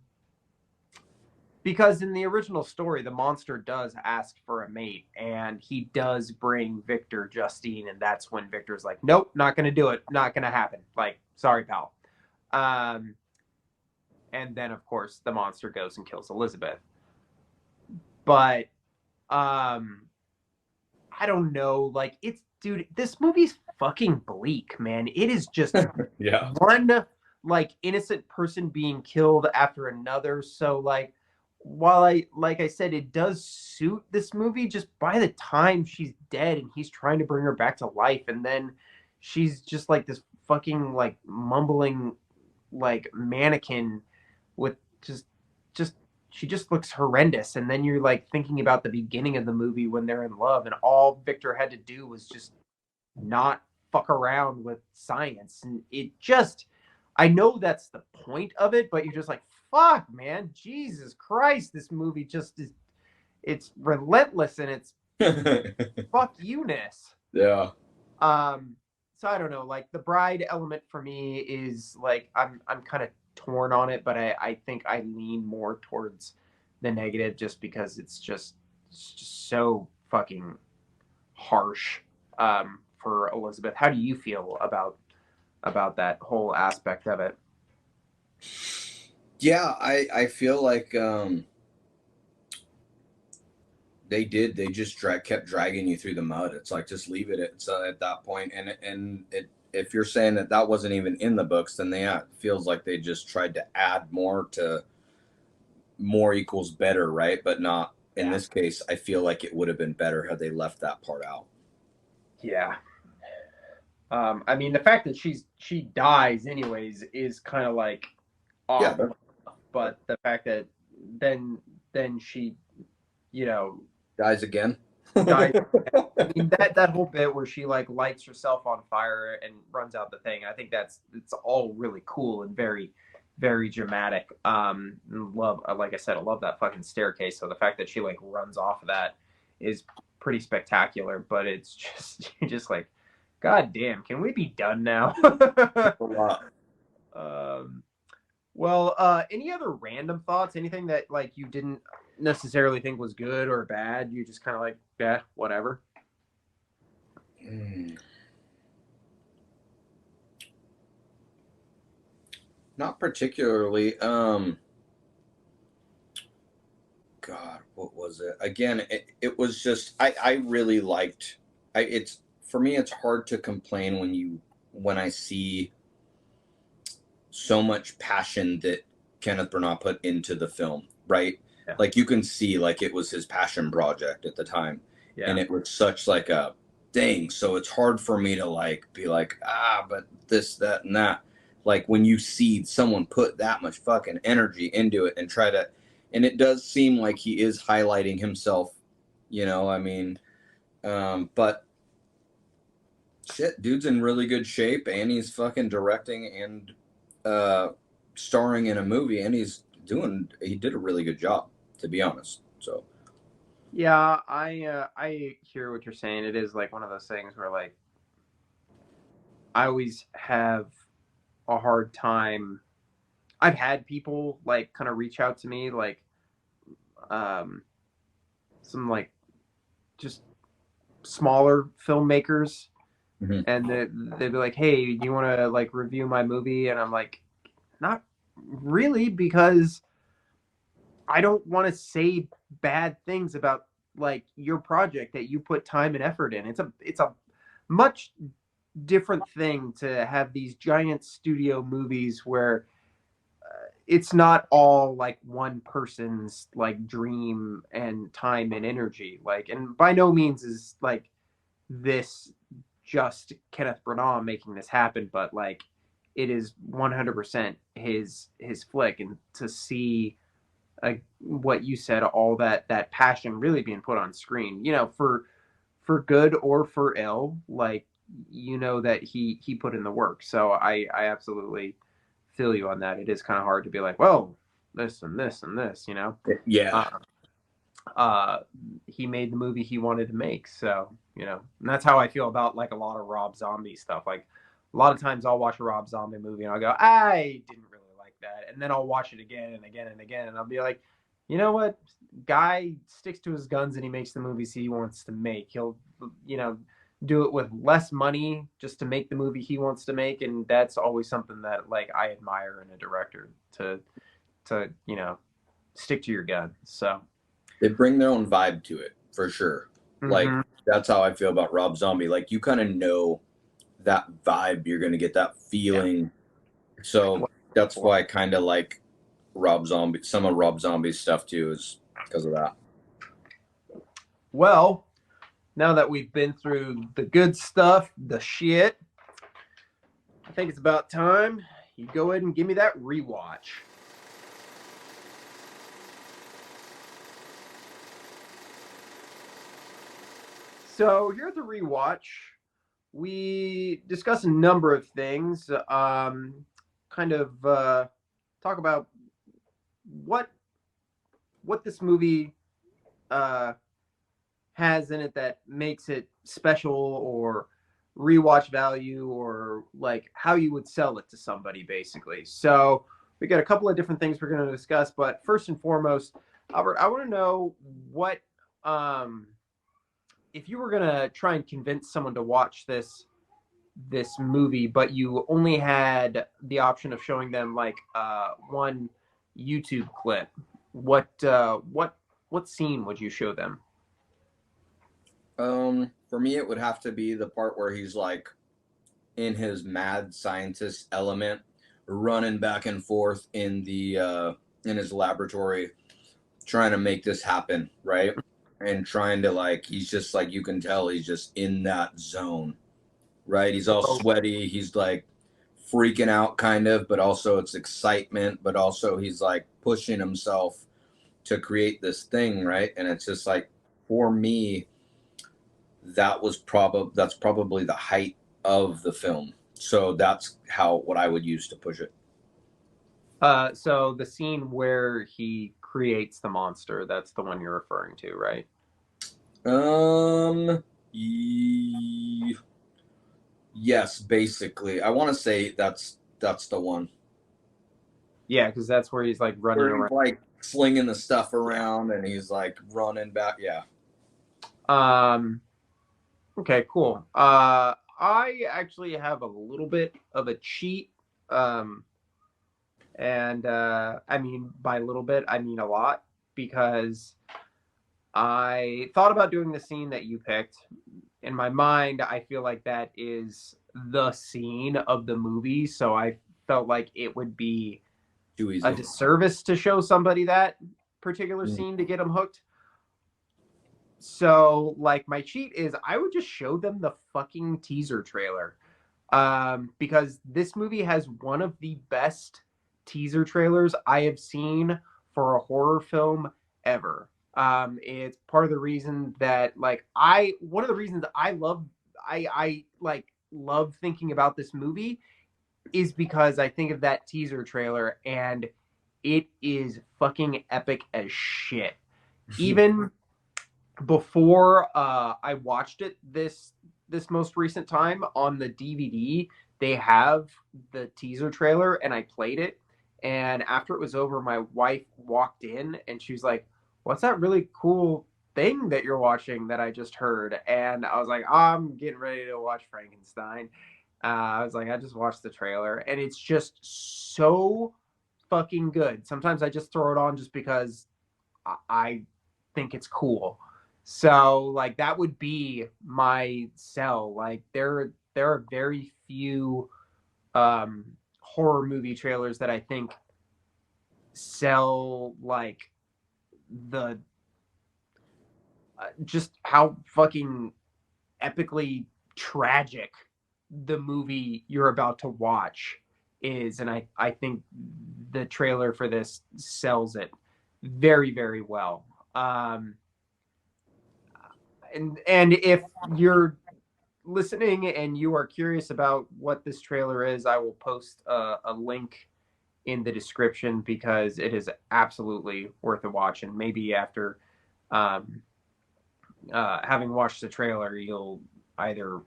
because in the original story, the monster does ask for a mate, and he does bring Victor Justine, and that's when Victor's like, "Nope, not gonna do it, not gonna happen." Like, sorry, pal. Um, and then, of course, the monster goes and kills Elizabeth. But um, I don't know. Like, it's, dude, this movie's fucking bleak, man. It is just Yeah. one like innocent person being killed after another. So like, while like I said, it does suit this movie, just by the time she's dead and he's trying to bring her back to life, and then she's just like this fucking like mumbling like mannequin with just she just looks horrendous. And then you're like thinking about the beginning of the movie when they're in love, and all Victor had to do was just not fuck around with science. And it just, I know that's the point of it, but you're just like, fuck, man, Jesus Christ, this movie just is, it's relentless in its fuck you-ness. Yeah. So I don't know, like the bride element for me is like, I'm kind of torn on it, but I think I lean more towards the negative just because it's just so fucking harsh for Elizabeth. How do you feel about that whole aspect of it? Yeah, I feel like they just kept dragging you through the mud. It's like, just leave it at that point. And if you're saying that wasn't even in the books, then it feels like they just tried to add more to more equals better, right? But not in this case. I feel like it would have been better had they left that part out. Yeah. I mean, the fact that she dies anyways is kind of like awful, but the fact that then she, you know, dies again. dies. I mean, that whole bit where she like lights herself on fire and runs out the thing, I think it's all really cool and very, very dramatic. Love, like I said, I love that fucking staircase. So the fact that she like runs off of that is pretty spectacular. But it's just, you're just like, God damn, can we be done now? Well, any other random thoughts? Anything that like you didn't necessarily think was good or bad? You just kind of like, yeah, whatever. Not particularly. God, what was it? Again, it was just, I really liked. It's, for me, it's hard to complain when I see so much passion that Kenneth Branagh put into the film, right? Yeah. Like, you can see like it was his passion project at the time. Yeah. And it was such like a thing. So it's hard for me to like be like, but this, that, and that. Like, when you see someone put that much fucking energy into it and try to, and it does seem like he is highlighting himself, I mean, but shit, dude's in really good shape, and he's fucking directing and starring in a movie, and he did a really good job, to be honest. So yeah, I hear what you're saying. It is like one of those things where like I always have a hard time. I've had people like kind of reach out to me, like some like just smaller filmmakers, mm-hmm. and they'd be like, "Hey, do you want to like review my movie?" And I'm like, not really, because I don't want to say bad things about like your project that you put time and effort in. It's a much different thing to have these giant studio movies where it's not all like one person's like dream and time and energy. Like, and by no means is like this just Kenneth Branagh making this happen, but like it is 100% his flick. And to see what you said, all that passion really being put on screen, you know, for good or for ill, like, you know, that he put in the work. So I absolutely feel you on that. It is kind of hard to be like, well, this and this and this, you know. Yeah. He made the movie he wanted to make, so, you know, and that's how I feel about like a lot of Rob Zombie stuff. Like a lot of times I'll watch a Rob Zombie movie and I'll go, I didn't really like that, and then I'll watch it again and again and again, and I'll be like, you know what, guy sticks to his guns and he makes the movies he wants to make. He'll, you know, do it with less money just to make the movie he wants to make, and that's always something that like I admire in a director, to you know, stick to your gun. So they bring their own vibe to it for sure. Like that's how I feel about Rob Zombie. Like you kind of know that vibe, you're gonna get that feeling. Yeah. So that's why I kind of like Rob Zombie, some of Rob Zombie's stuff too, is because of that. Well, now that we've been through the good stuff, the shit, I think it's about time you go ahead and give me that rewatch. So here at the rewatch, we discuss a number of things. Kind of talk about what this movie has in it that makes it special, or rewatch value, or like how you would sell it to somebody, basically. So we got a couple of different things we're going to discuss, but first and foremost, Albert, I want to know what if you were going to try and convince someone to watch this movie, but you only had the option of showing them like one YouTube clip, what scene would you show them? For me, it would have to be the part where he's like in his mad scientist element, running back and forth in in his laboratory, trying to make this happen, right? And trying to like, he's just like, you can tell he's just in that zone, right? He's all sweaty. He's like freaking out kind of, but also it's excitement, but also he's like pushing himself to create this thing, right? And it's just like, for me, that's probably the height of the film. So that's what I would use to push it. So the scene where he creates the monster, that's the one you're referring to, right? Yes, basically. I want to say that's the one. Yeah, because that's where he's like running around, like slinging the stuff around, and he's like running back. Yeah. Okay, cool. I actually have a little bit of a cheat. And I mean, by a little bit, I mean a lot, because I thought about doing the scene that you picked. In my mind, I feel like that is the scene of the movie, so I felt like it would be too easy, a disservice to show somebody that particular scene to get them hooked. So, like, my cheat is I would just show them the fucking teaser trailer, because this movie has one of the best teaser trailers I have seen for a horror film ever. It's part of the reason that one of the reasons I love thinking about this movie is because I think of that teaser trailer and it is fucking epic as shit. Even before I watched it this most recent time on the DVD, they have the teaser trailer and I played it. And after it was over, my wife walked in and she was like, "What's that really cool thing that you're watching that I just heard?" And I was like, "I'm getting ready to watch Frankenstein." I was like, "I just watched the trailer," and it's just so fucking good. Sometimes I just throw it on just because I think it's cool. So like that would be my sell. Like there are very few horror movie trailers that I think sell like the just how fucking epically tragic the movie you're about to watch is. And I think the trailer for this sells it very, very well. And if you're listening and you are curious about what this trailer is, I will post a link in the description because it is absolutely worth a watch. And maybe after having watched the trailer, you'll either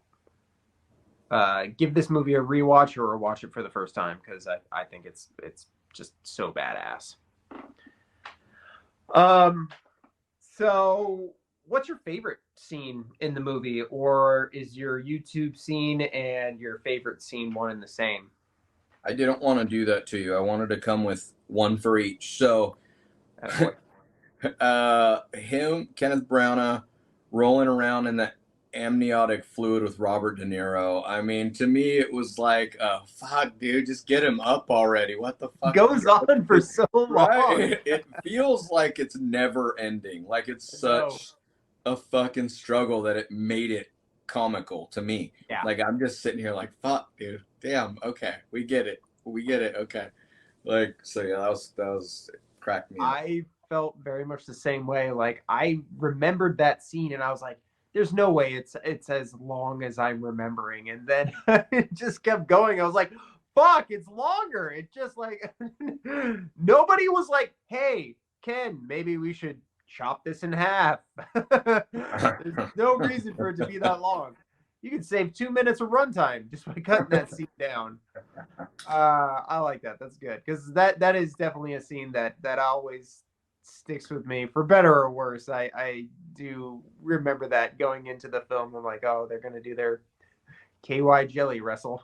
give this movie a rewatch or watch it for the first time, because I think it's just so badass. So what's your favorite scene in the movie, or is your YouTube scene and your favorite scene one and the same? I didn't want to do that to you. I wanted to come with one for each. So him, Kenneth Branagh, rolling around in the amniotic fluid with Robert De Niro. I mean, to me, it was like, fuck, dude, just get him up already. What the fuck? Goes on for so long. Right? It feels like it's never ending. Like it's such a fucking struggle that it made it comical to me. Yeah. Like I'm just sitting here like, fuck, dude. Damn. Okay. We get it. Okay. Like, so yeah, that was it cracked me up. I felt very much the same way. Like I remembered that scene and I was like, there's no way it's as long as I'm remembering. And then it just kept going. I was like, fuck, it's longer. It just like nobody was like, hey, Ken, maybe we should chop this in half. There's no reason for it to be that long. You could save 2 minutes of runtime just by cutting that scene down. I like that. That's good, because that is definitely a scene that always sticks with me, for better or worse. I do remember that going into the film. I'm like, oh, they're gonna do their KY jelly wrestle.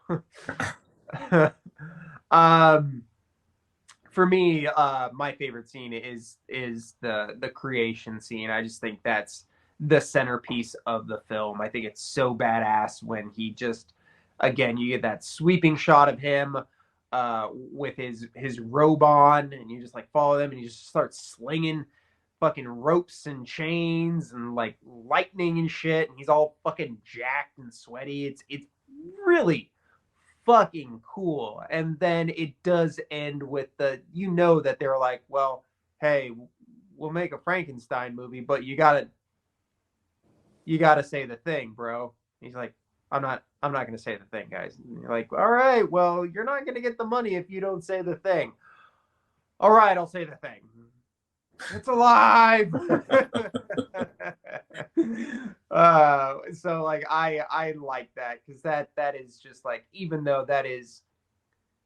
For me, my favorite scene is the creation scene. I just think that's the centerpiece of the film. I think it's so badass when he just, again, you get that sweeping shot of him with his robe on, and you just like follow them, and you just start slinging fucking ropes and chains and like lightning and shit, and he's all fucking jacked and sweaty. It's really fucking cool. And then it does end with that they're like, well, hey, we'll make a Frankenstein movie, but you gotta say the thing, bro. He's like, I'm not gonna say the thing, guys. And you're like, all right, well, you're not gonna get the money if you don't say the thing. All right, I'll say the thing. It's alive. So like I like that, because that is just like, even though that is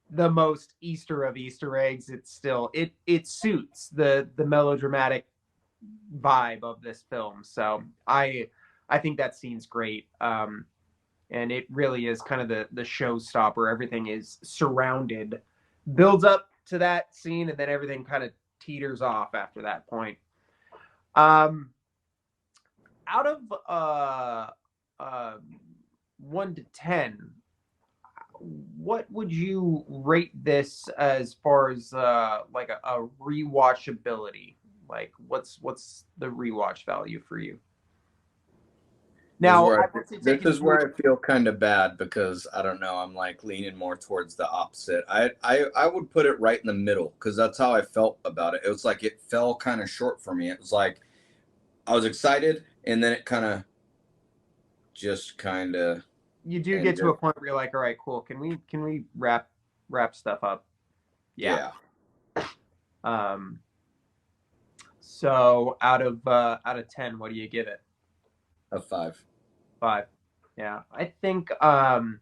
the most Easter of Easter eggs, it's still it suits the melodramatic vibe of this film. So I think that scene's great. And it really is kind of the showstopper. Everything is surrounded, builds up to that scene, and then everything kind of teeters off after that point. Out of 1 to 10, what would you rate this as far as like a rewatchability? Like what's the rewatch value for you? Now, this is where I feel kind of bad, because I don't know, I'm like leaning more towards the opposite. I would put it right in the middle, because that's how I felt about it. It was like it fell kind of short for me. It was like I was excited, and then it kind of you do get to a point where you're like, all right, cool. Can we wrap stuff up? Yeah. So out of 10, what do you give it? A 5. 5. Yeah, I think I'm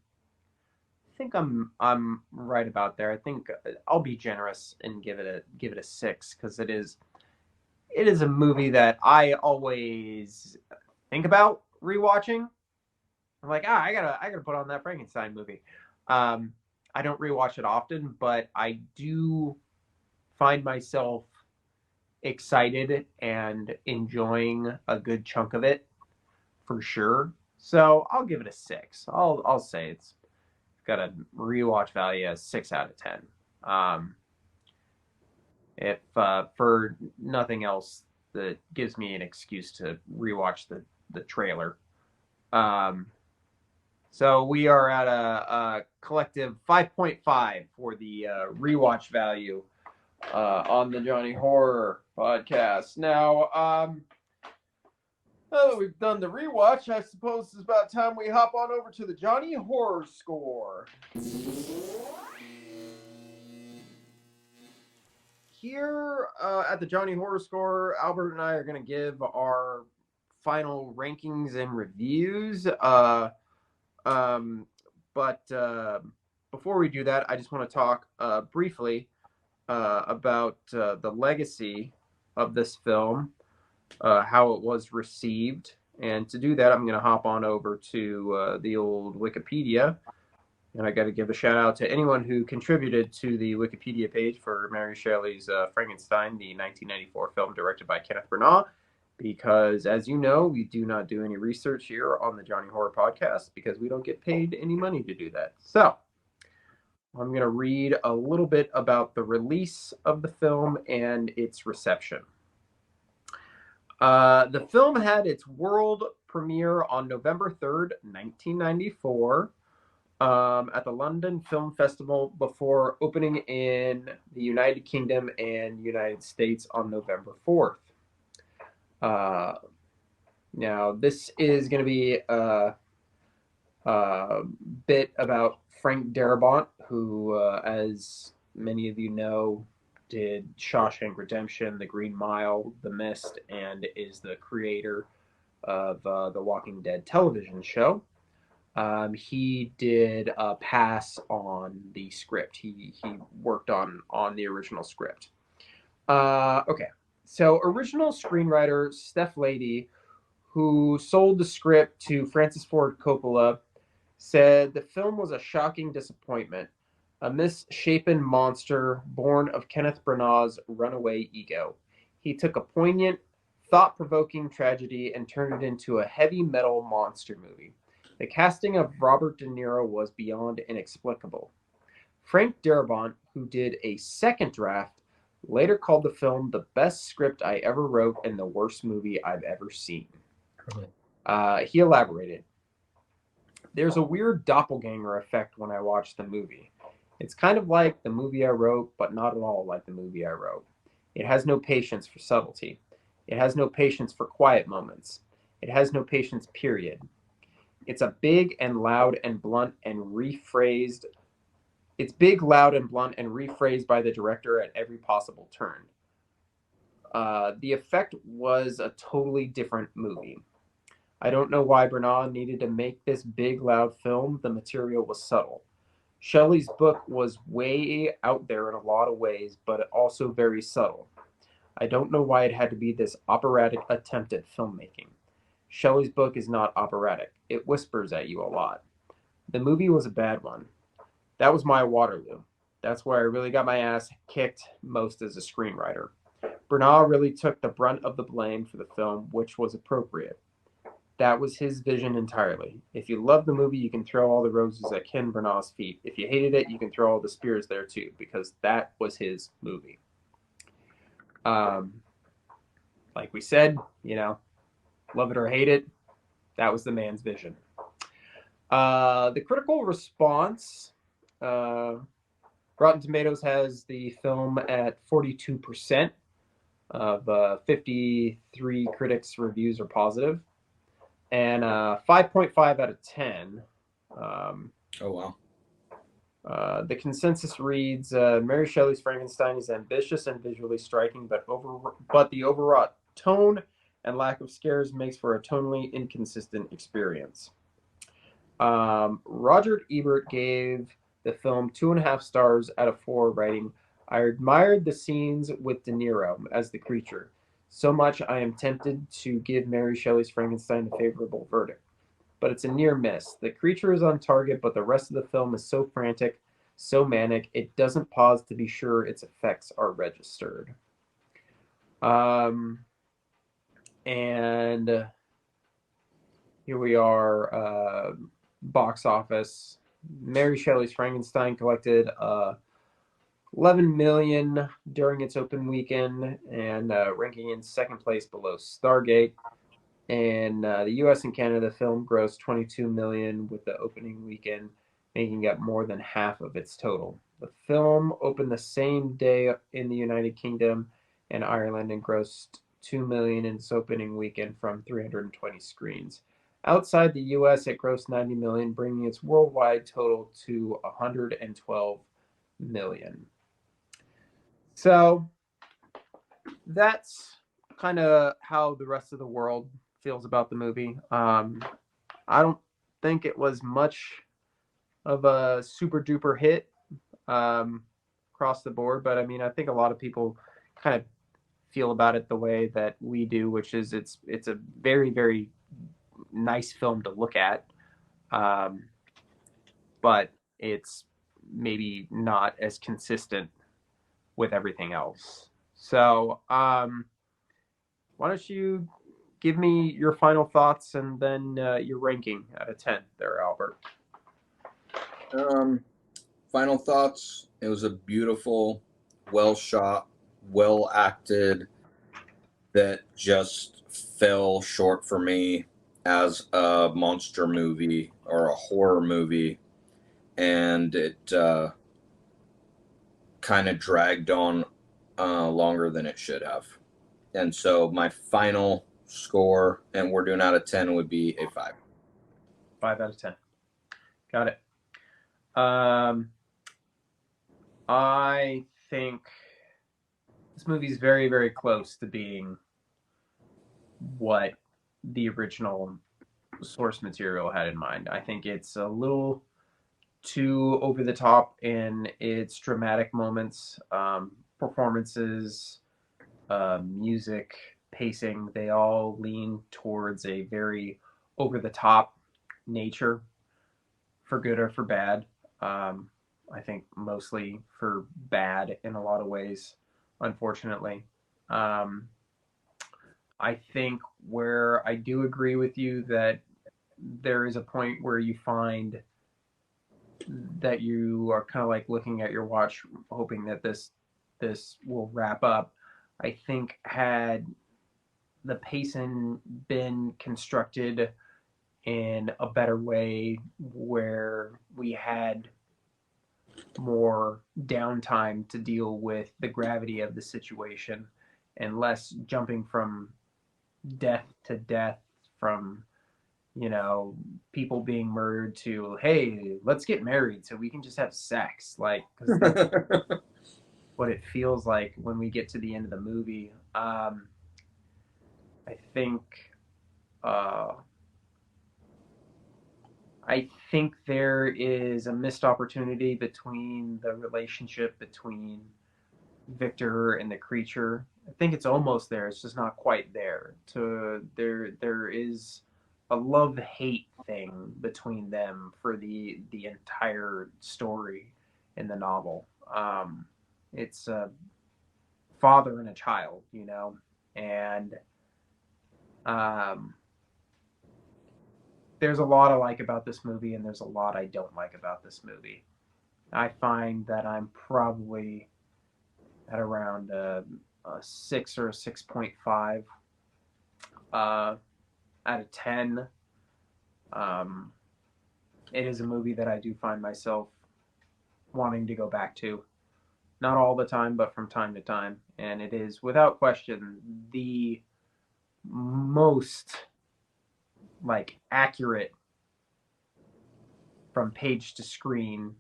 right about there. I think I'll be generous and give it a 6, because it is a movie that I always think about rewatching. I'm like, I gotta put on that Frankenstein movie. I don't rewatch it often, but I do find myself excited and enjoying a good chunk of it for sure. So I'll give it a 6. I'll say it's got a rewatch value as 6 out of 10. If for nothing else, that gives me an excuse to rewatch the trailer. So we are at a collective 5.5 for the rewatch value on the Johnny Horror podcast. Now, now that we've done the rewatch, I suppose it's about time we hop on over to the Johnny Horror score. Here at the Johnny Horror score, Albert and I are going to give our final rankings and reviews. But before we do that, I just want to talk briefly about the legacy of this film, how it was received. And to do that, I'm going to hop on over to the old Wikipedia. And I got to give a shout out to anyone who contributed to the Wikipedia page for Mary Shelley's Frankenstein, the 1994 film directed by Kenneth Branagh. Because, as you know, we do not do any research here on the Johnny Horror podcast because we don't get paid any money to do that. So, I'm going to read a little bit about the release of the film and its reception. The film had its world premiere on November 3rd, 1994, at the London Film Festival before opening in the United Kingdom and United States on November 4th. Now, this is going to be a bit about Frank Darabont, who, as many of you know, did Shawshank Redemption, The Green Mile, The Mist, and is the creator of the Walking Dead television show. He did a pass on the script. He worked on the original script. Okay. So original screenwriter Steph Lady, who sold the script to Francis Ford Coppola, said the film was a shocking disappointment, a misshapen monster born of Kenneth Branagh's runaway ego. He took a poignant, thought-provoking tragedy and turned it into a heavy metal monster movie. The casting of Robert De Niro was beyond inexplicable. Frank Darabont, who did a second draft, later called the film the best script I ever wrote and the worst movie I've ever seen. He elaborated, "There's a weird doppelganger effect when I watch the movie. It's kind of like the movie I wrote, but not at all like the movie I wrote. It has no patience for subtlety. It has no patience for quiet moments. It has no patience, period. It's a big and loud and blunt and rephrased. It's big, loud, and blunt and rephrased by the director at every possible turn. The effect was a totally different movie. I don't know why Branagh needed to make this big, loud film. The material was subtle. Shelley's book was way out there in a lot of ways, but also very subtle. I don't know why it had to be this operatic attempt at filmmaking. Shelley's book is not operatic. It whispers at you a lot. The movie was a bad one. That was my Waterloo. That's where I really got my ass kicked most as a screenwriter. Branagh really took the brunt of the blame for the film, which was appropriate. That was his vision entirely. If you love the movie, you can throw all the roses at Ken Branagh's feet. If you hated it, you can throw all the spears there too, because that was his movie." Like we said, love it or hate it, that was the man's vision. The critical response, Rotten Tomatoes has the film at 42% of 53 critics' reviews are positive, and 5.5 out of 10. Oh, wow. The consensus reads, Mary Shelley's Frankenstein is ambitious and visually striking, but the overwrought tone and lack of scares makes for a tonally inconsistent experience. Roger Ebert gave the film 2.5 stars out of 4, writing, "I admired the scenes with De Niro as the creature. So much I am tempted to give Mary Shelley's Frankenstein a favorable verdict. But it's a near miss. The creature is on target, but the rest of the film is so frantic, so manic, it doesn't pause to be sure its effects are registered." And here we are, box office. Mary Shelley's Frankenstein collected 11 million during its open weekend, and ranking in second place below Stargate. In the U.S. and Canada, the film grossed 22 million with the opening weekend, making up more than half of its total. The film opened the same day in the United Kingdom and Ireland and grossed 2 million in its opening weekend from 320 screens. Outside the U.S., it grossed 90 million, bringing its worldwide total to 112 million. So that's kind of how the rest of the world feels about the movie. I don't think it was much of a super duper hit across the board, but I mean, I think a lot of people kind of feel about it the way that we do, which is it's a very, very nice film to look at, but it's maybe not as consistent with everything else. So why don't you give me your final thoughts and then your ranking out of 10 there, Albert. Final thoughts. It was a beautiful, well shot, well acted, that just fell short for me as a monster movie or a horror movie. And it kind of dragged on longer than it should have. And so my final score, and we're doing out of 10, would be a 5. 5 out of 10. Got it. I think this movie is very, very close to being what the original source material had in mind. I think it's a little too over the top in its dramatic moments, performances, music, pacing. They all lean towards a very over the top nature, for good or for bad. I think mostly for bad in a lot of ways, unfortunately. I think where I do agree with you that there is a point where you find that you are kind of like looking at your watch, hoping that this will wrap up. I think had the pacing been constructed in a better way, where we had more downtime to deal with the gravity of the situation and less jumping from death to death, from people being murdered to, hey, let's get married so we can just have sex, like, because that's what it feels like when we get to the end of the movie. I think there is a missed opportunity between the relationship between Victor and the creature. I think it's almost there. It's just not quite there. There is a love-hate thing between them for the entire story in the novel. It's a father and a child, and there's a lot I like about this movie, and there's a lot I don't like about this movie. I find that I'm probably at around a 6 or a 6.5 out of 10. It is a movie that I do find myself wanting to go back to. Not all the time, but from time to time. And it is, without question, the most accurate from page to screen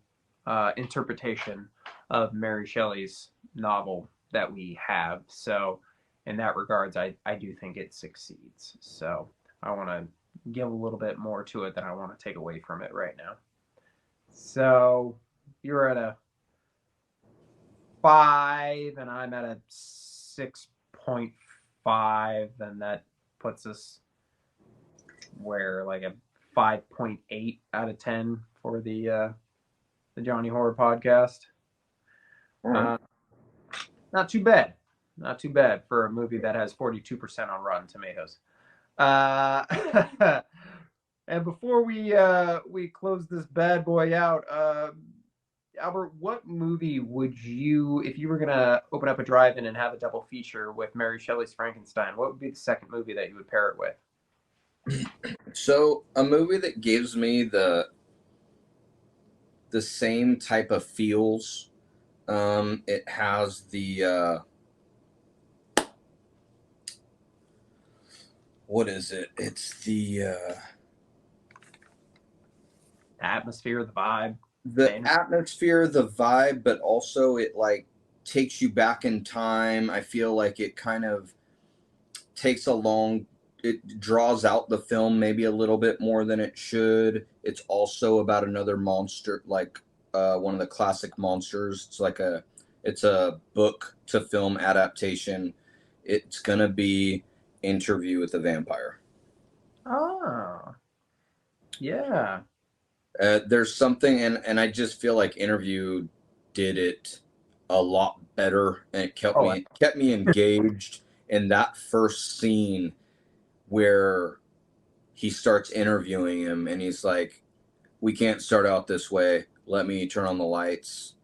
interpretation of Mary Shelley's novel that we have. So in that regards, I do think it succeeds. So I want to give a little bit more to it than I want to take away from it right now. So you're at a 5 and I'm at a 6.5, then that puts us where, like, a 5.8 out of 10 for the Jony Horror podcast. Not too bad. Not too bad for a movie that has 42% on Rotten Tomatoes. Uh, and before we close this bad boy out, Albert, what movie would you, if you were gonna open up a drive-in and have a double feature with Mary Shelley's Frankenstein, what would be the second movie that you would pair it with? So a movie that gives me the same type of feels. It has the what is it? It's the Atmosphere, the vibe. atmosphere, the vibe, but also it like takes you back in time. I feel like it kind of takes it draws out the film maybe a little bit more than it should. It's also about another monster, like one of the classic monsters. It's a book to film adaptation. It's gonna be Interview with the Vampire. Oh, yeah. There's something, and I just feel like Interview did it a lot better, and it kept me engaged in that first scene where he starts interviewing him, and he's like, "We can't start out this way. Let me turn on the lights."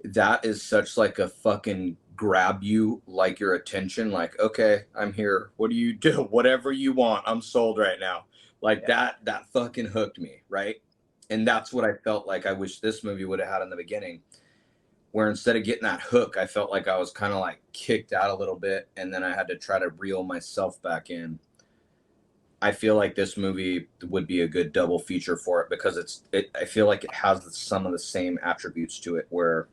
That is such like a fucking grab you, like your attention, like, okay, I'm here. What do you do? Whatever you want. I'm sold right now. Like that fucking hooked me, right? And that's what I felt like I wish this movie would have had in the beginning, where instead of getting that hook, I felt like I was kind of like kicked out a little bit, and then I had to try to reel myself back in. I feel like this movie would be a good double feature for it because I feel like it has some of the same attributes to it, where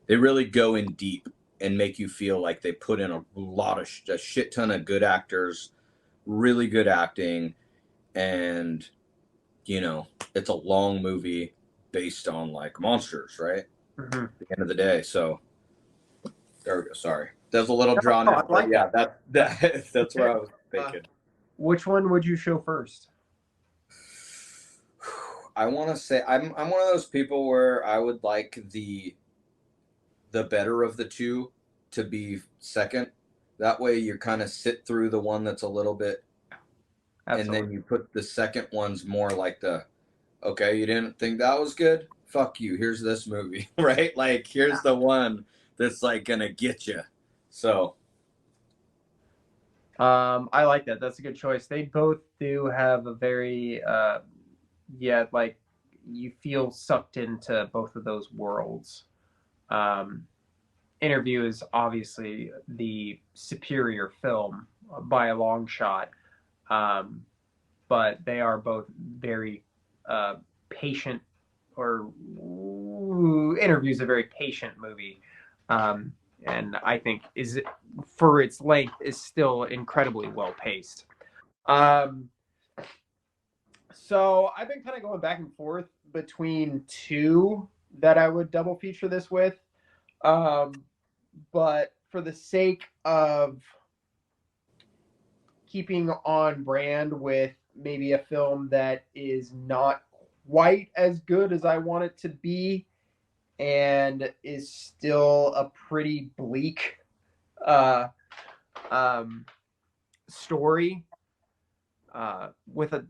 they really go in deep and make you feel like they put in a shit ton of good actors, really good acting, and it's a long movie based on like monsters, right? Mm-hmm. At the end of the day. So there we go. Sorry, that's a little drawn out, but yeah, that's where I was thinking. Which one would you show first? I want to say I'm one of those people where I would like the better of the two to be second. That way you kind of sit through the one that's a little bit, Absolutely. and then you put the second one's more like okay, you didn't think that was good? Fuck you. Here's this movie, right? Like, here's the one that's like gonna get you. So I like that. That's a good choice. They both do have a very like you feel sucked into both of those worlds. Interview is obviously the superior film by a long shot, but they are both very patient. Interview is a very patient movie, and I think for its length is still incredibly well paced. So I've been kind of going back and forth between two that I would double feature this with. But for the sake of keeping on brand with maybe a film that is not quite as good as I want it to be and is still a pretty bleak story with a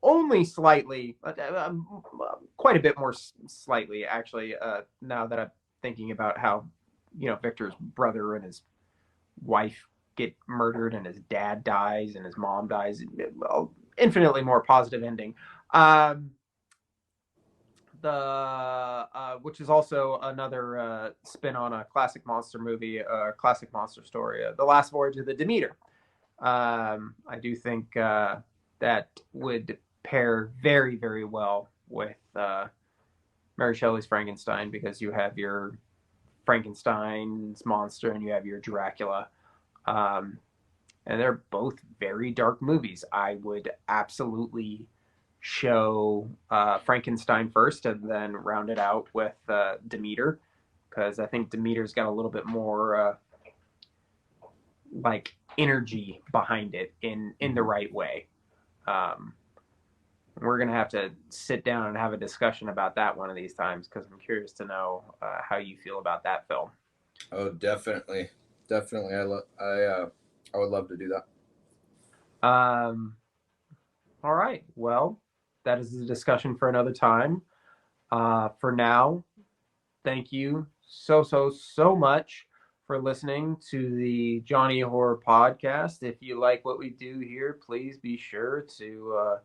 only slightly, quite a bit more slightly, actually, now that I'm thinking about how, Victor's brother and his wife get murdered and his dad dies and his mom dies. Infinitely more positive ending. Which is also another spin on a classic monster movie, classic monster story, The Last Voyage of the Demeter. I do think that would pair very, very well with Mary Shelley's Frankenstein, because you have your Frankenstein's monster and you have your Dracula. And they're both very dark movies. I would absolutely show Frankenstein first and then round it out with Demeter, because I think Demeter's got a little bit more like energy behind it in the right way. We're gonna have to sit down and have a discussion about that one of these times, because I'm curious to know how you feel about that film. Oh, definitely. Definitely. I would love to do that. All right. Well, that is a discussion for another time. For now, thank you so much for listening to the Johnny Horror Podcast. If you like what we do here, please be sure to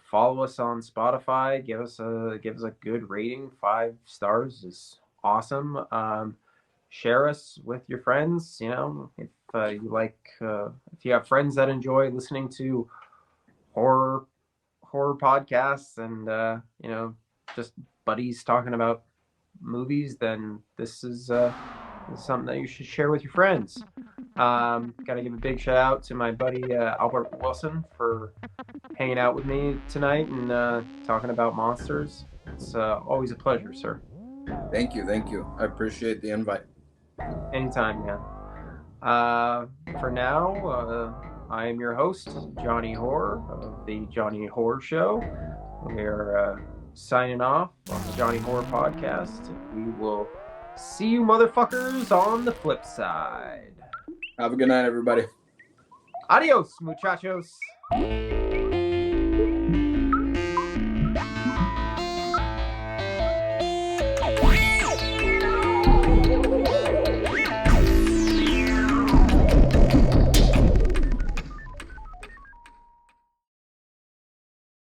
follow us on Spotify. Give us a good rating. 5 stars is awesome. Share us with your friends. You know, if you like, if you have friends that enjoy listening to horror podcasts and you know, just buddies talking about movies, then this is something that you should share with your friends. Got to give a big shout out to my buddy Albert Wilson for hanging out with me tonight and talking about monsters. It's always a pleasure, sir. Thank you. I appreciate the invite. Anytime, man. For now, I am your host, Johnny Horror of the Johnny Horror Show. We're signing off on the Johnny Horror Podcast. We will see you motherfuckers on the flip side. Have a good night, everybody. Adios, muchachos.